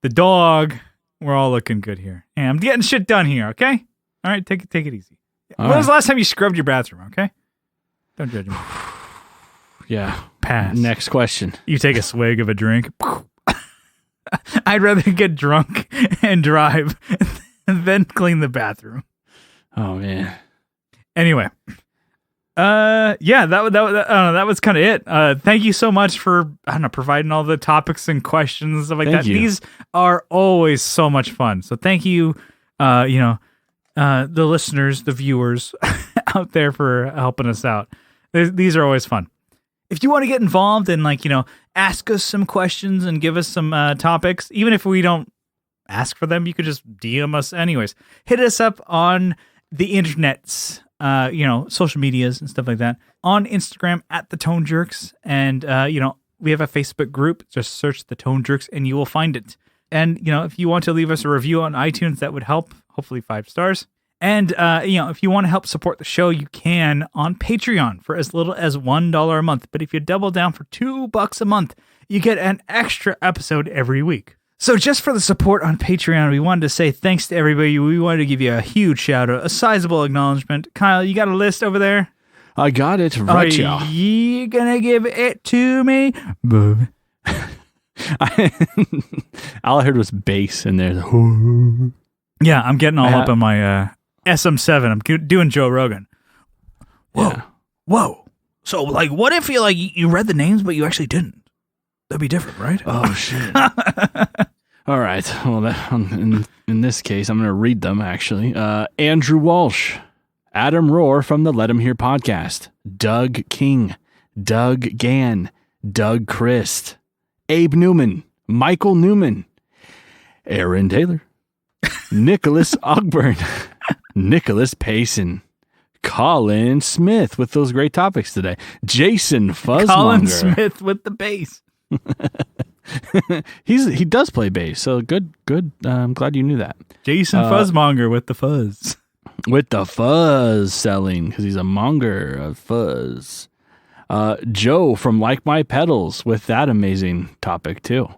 Speaker 1: dog. We're all looking good here. And I'm getting shit done here, okay? All right, take it easy. When was the last time you scrubbed your bathroom, okay? Don't judge me.
Speaker 2: Yeah.
Speaker 1: Pass.
Speaker 2: Next question.
Speaker 1: You take a swig of a drink. I'd rather get drunk and drive than clean the bathroom.
Speaker 2: Oh, man.
Speaker 1: Anyway. That was kind of it. Thank you so much for providing all the topics and questions and stuff like that. These are always so much fun. So thank you, the listeners, the viewers out there for helping us out. These are always fun. If you want to get involved and ask us some questions and give us some topics, even if we don't ask for them, you could just DM us anyways. Hit us up on the internets. Social medias and stuff like that. On Instagram at The Tone Jerks. And, we have a Facebook group. Just search The Tone Jerks and you will find it. And, if you want to leave us a review on iTunes, that would help. Hopefully 5 stars. And, if you want to help support the show, you can on Patreon for as little as $1 a month. But if you double down for $2 a month, you get an extra episode every week. So just for the support on Patreon, we wanted to say thanks to everybody. We wanted to give you a huge shout out, a sizable acknowledgement. Kyle, you got a list over there?
Speaker 2: I got it right here.
Speaker 1: Are you gonna give it to me?
Speaker 2: All I heard was bass in there.
Speaker 1: Yeah, I'm getting all up on my SM7. I'm doing Joe Rogan. Whoa. Yeah. Whoa. So, what if you read the names, but you actually didn't? That'd be different, right?
Speaker 2: Oh, shit. All right. Well, in this case, I'm going to read them, actually. Andrew Walsh, Adam Rohr from the Let 'Em Hear podcast, Doug King, Doug Gann, Doug Christ, Abe Newman, Michael Newman, Aaron Taylor, Nicholas Ogburn, Nicholas Payson, Colin Smith with those great topics today, Jason Fuzzmonger.
Speaker 1: Colin Smith with the bass.
Speaker 2: He does play bass, so good. I'm glad you knew that.
Speaker 1: Jason Fuzzmonger with the fuzz.
Speaker 2: With the fuzz selling, because he's a monger of fuzz. Joe from Like My Pedals with that amazing topic too.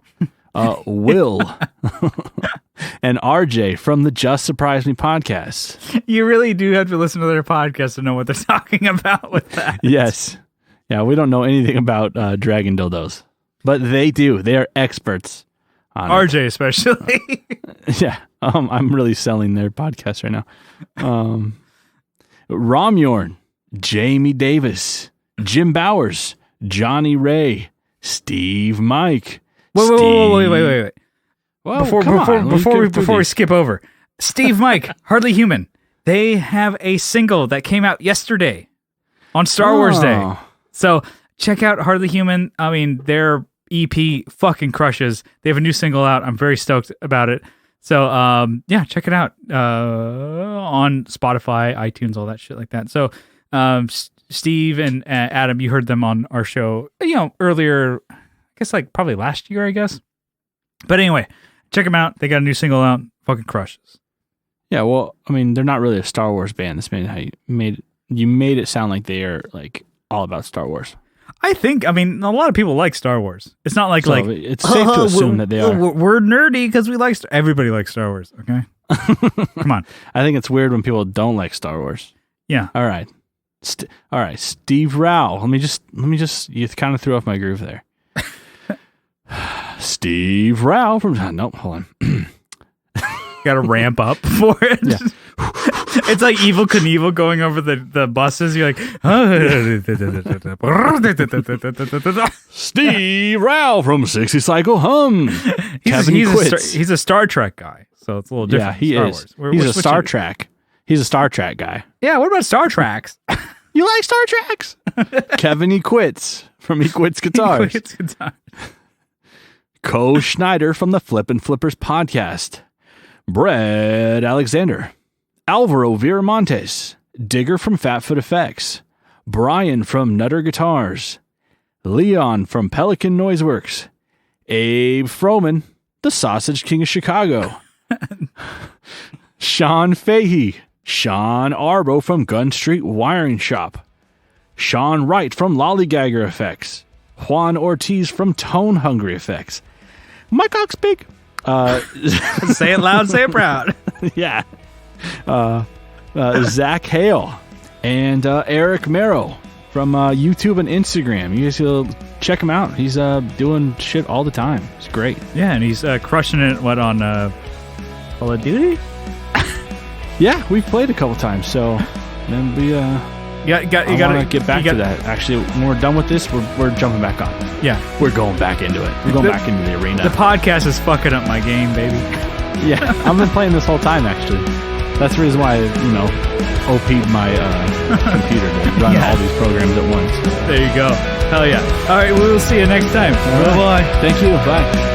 Speaker 2: Will, and RJ from the Just Surprise Me podcast.
Speaker 1: You really do have to listen to their podcast to know what they're talking about with that.
Speaker 2: Yes. Yeah, we don't know anything about dragon dildos, but they do. They are experts on
Speaker 1: RJ
Speaker 2: it.
Speaker 1: especially.
Speaker 2: Yeah. I'm really selling their podcast right now. Romyorn, Jamie Davis, Jim Bowers, Johnny Ray, Steve Mike.
Speaker 1: Wait.
Speaker 2: Well,
Speaker 1: Before we skip over, Steve Mike, Hardly Human. They have a single that came out yesterday on Star Wars Day. So check out Hardly Human. I mean, their EP fucking crushes. They have a new single out. I'm very stoked about it. So yeah, check it out on Spotify, iTunes, all that shit like that. So Steve and Adam, you heard them on our show, earlier. I guess like probably last year, I guess. But anyway, check them out. They got a new single out. Fucking crushes.
Speaker 2: Yeah, well, I mean, they're not really a Star Wars band. That's maybe how you made it sound like they are like all about Star Wars.
Speaker 1: I mean, a lot of people like Star Wars. It's not like
Speaker 2: it's safe to assume that they are.
Speaker 1: We're nerdy because we like everybody likes Star Wars. Okay, come on.
Speaker 2: I think it's weird when people don't like Star Wars.
Speaker 1: Yeah.
Speaker 2: All right. All right, Steve Rao. Let me just. You kind of threw off my groove there. Steve Rao from nope, hold on.
Speaker 1: Got to ramp up for it.
Speaker 2: Yeah.
Speaker 1: It's like Evel Knievel going over the buses. You're like,
Speaker 2: Steve Rao from 60 Cycle Hum.
Speaker 1: He's a Star Trek guy, so it's a little different.
Speaker 2: Yeah, he is. He's a Star Trek. He's a Star Trek guy.
Speaker 1: Yeah, what about Star Treks?
Speaker 2: You like Star Treks? Kevin E. Quits from E. Quits Guitars. Co Schneider from the Flippin' Flippers podcast. Brett Alexander. Alvaro Viramontes. Digger from Fatfoot Effects. Brian from Nutter Guitars. Leon from Pelican Noiseworks. Abe Froman, the Sausage King of Chicago. Sean Fahey. Sean Arbo from Gun Street Wiring Shop. Sean Wright from Lollygagger Effects. Juan Ortiz from Tone Hungry Effects. My cock's big.
Speaker 1: Say it loud, say it proud.
Speaker 2: Yeah. Zach Hale and Eric Merrow from YouTube and Instagram. You guys will check him out. He's doing shit all the time. It's great.
Speaker 1: Yeah, and he's crushing it. What on Call of Duty?
Speaker 2: Yeah, we've played a couple times. So then we
Speaker 1: you gotta
Speaker 2: get back to that. Actually, when we're done with this, we're jumping back on.
Speaker 1: Yeah,
Speaker 2: we're going back into it. We're going back into the arena.
Speaker 1: The podcast is fucking up my game, baby.
Speaker 2: Yeah, I've been playing this whole time actually. That's the reason why OP'd my computer to run all these programs at once.
Speaker 1: There you go. Hell yeah. All right, we will see you next time.
Speaker 2: Bye. Thank you. Bye.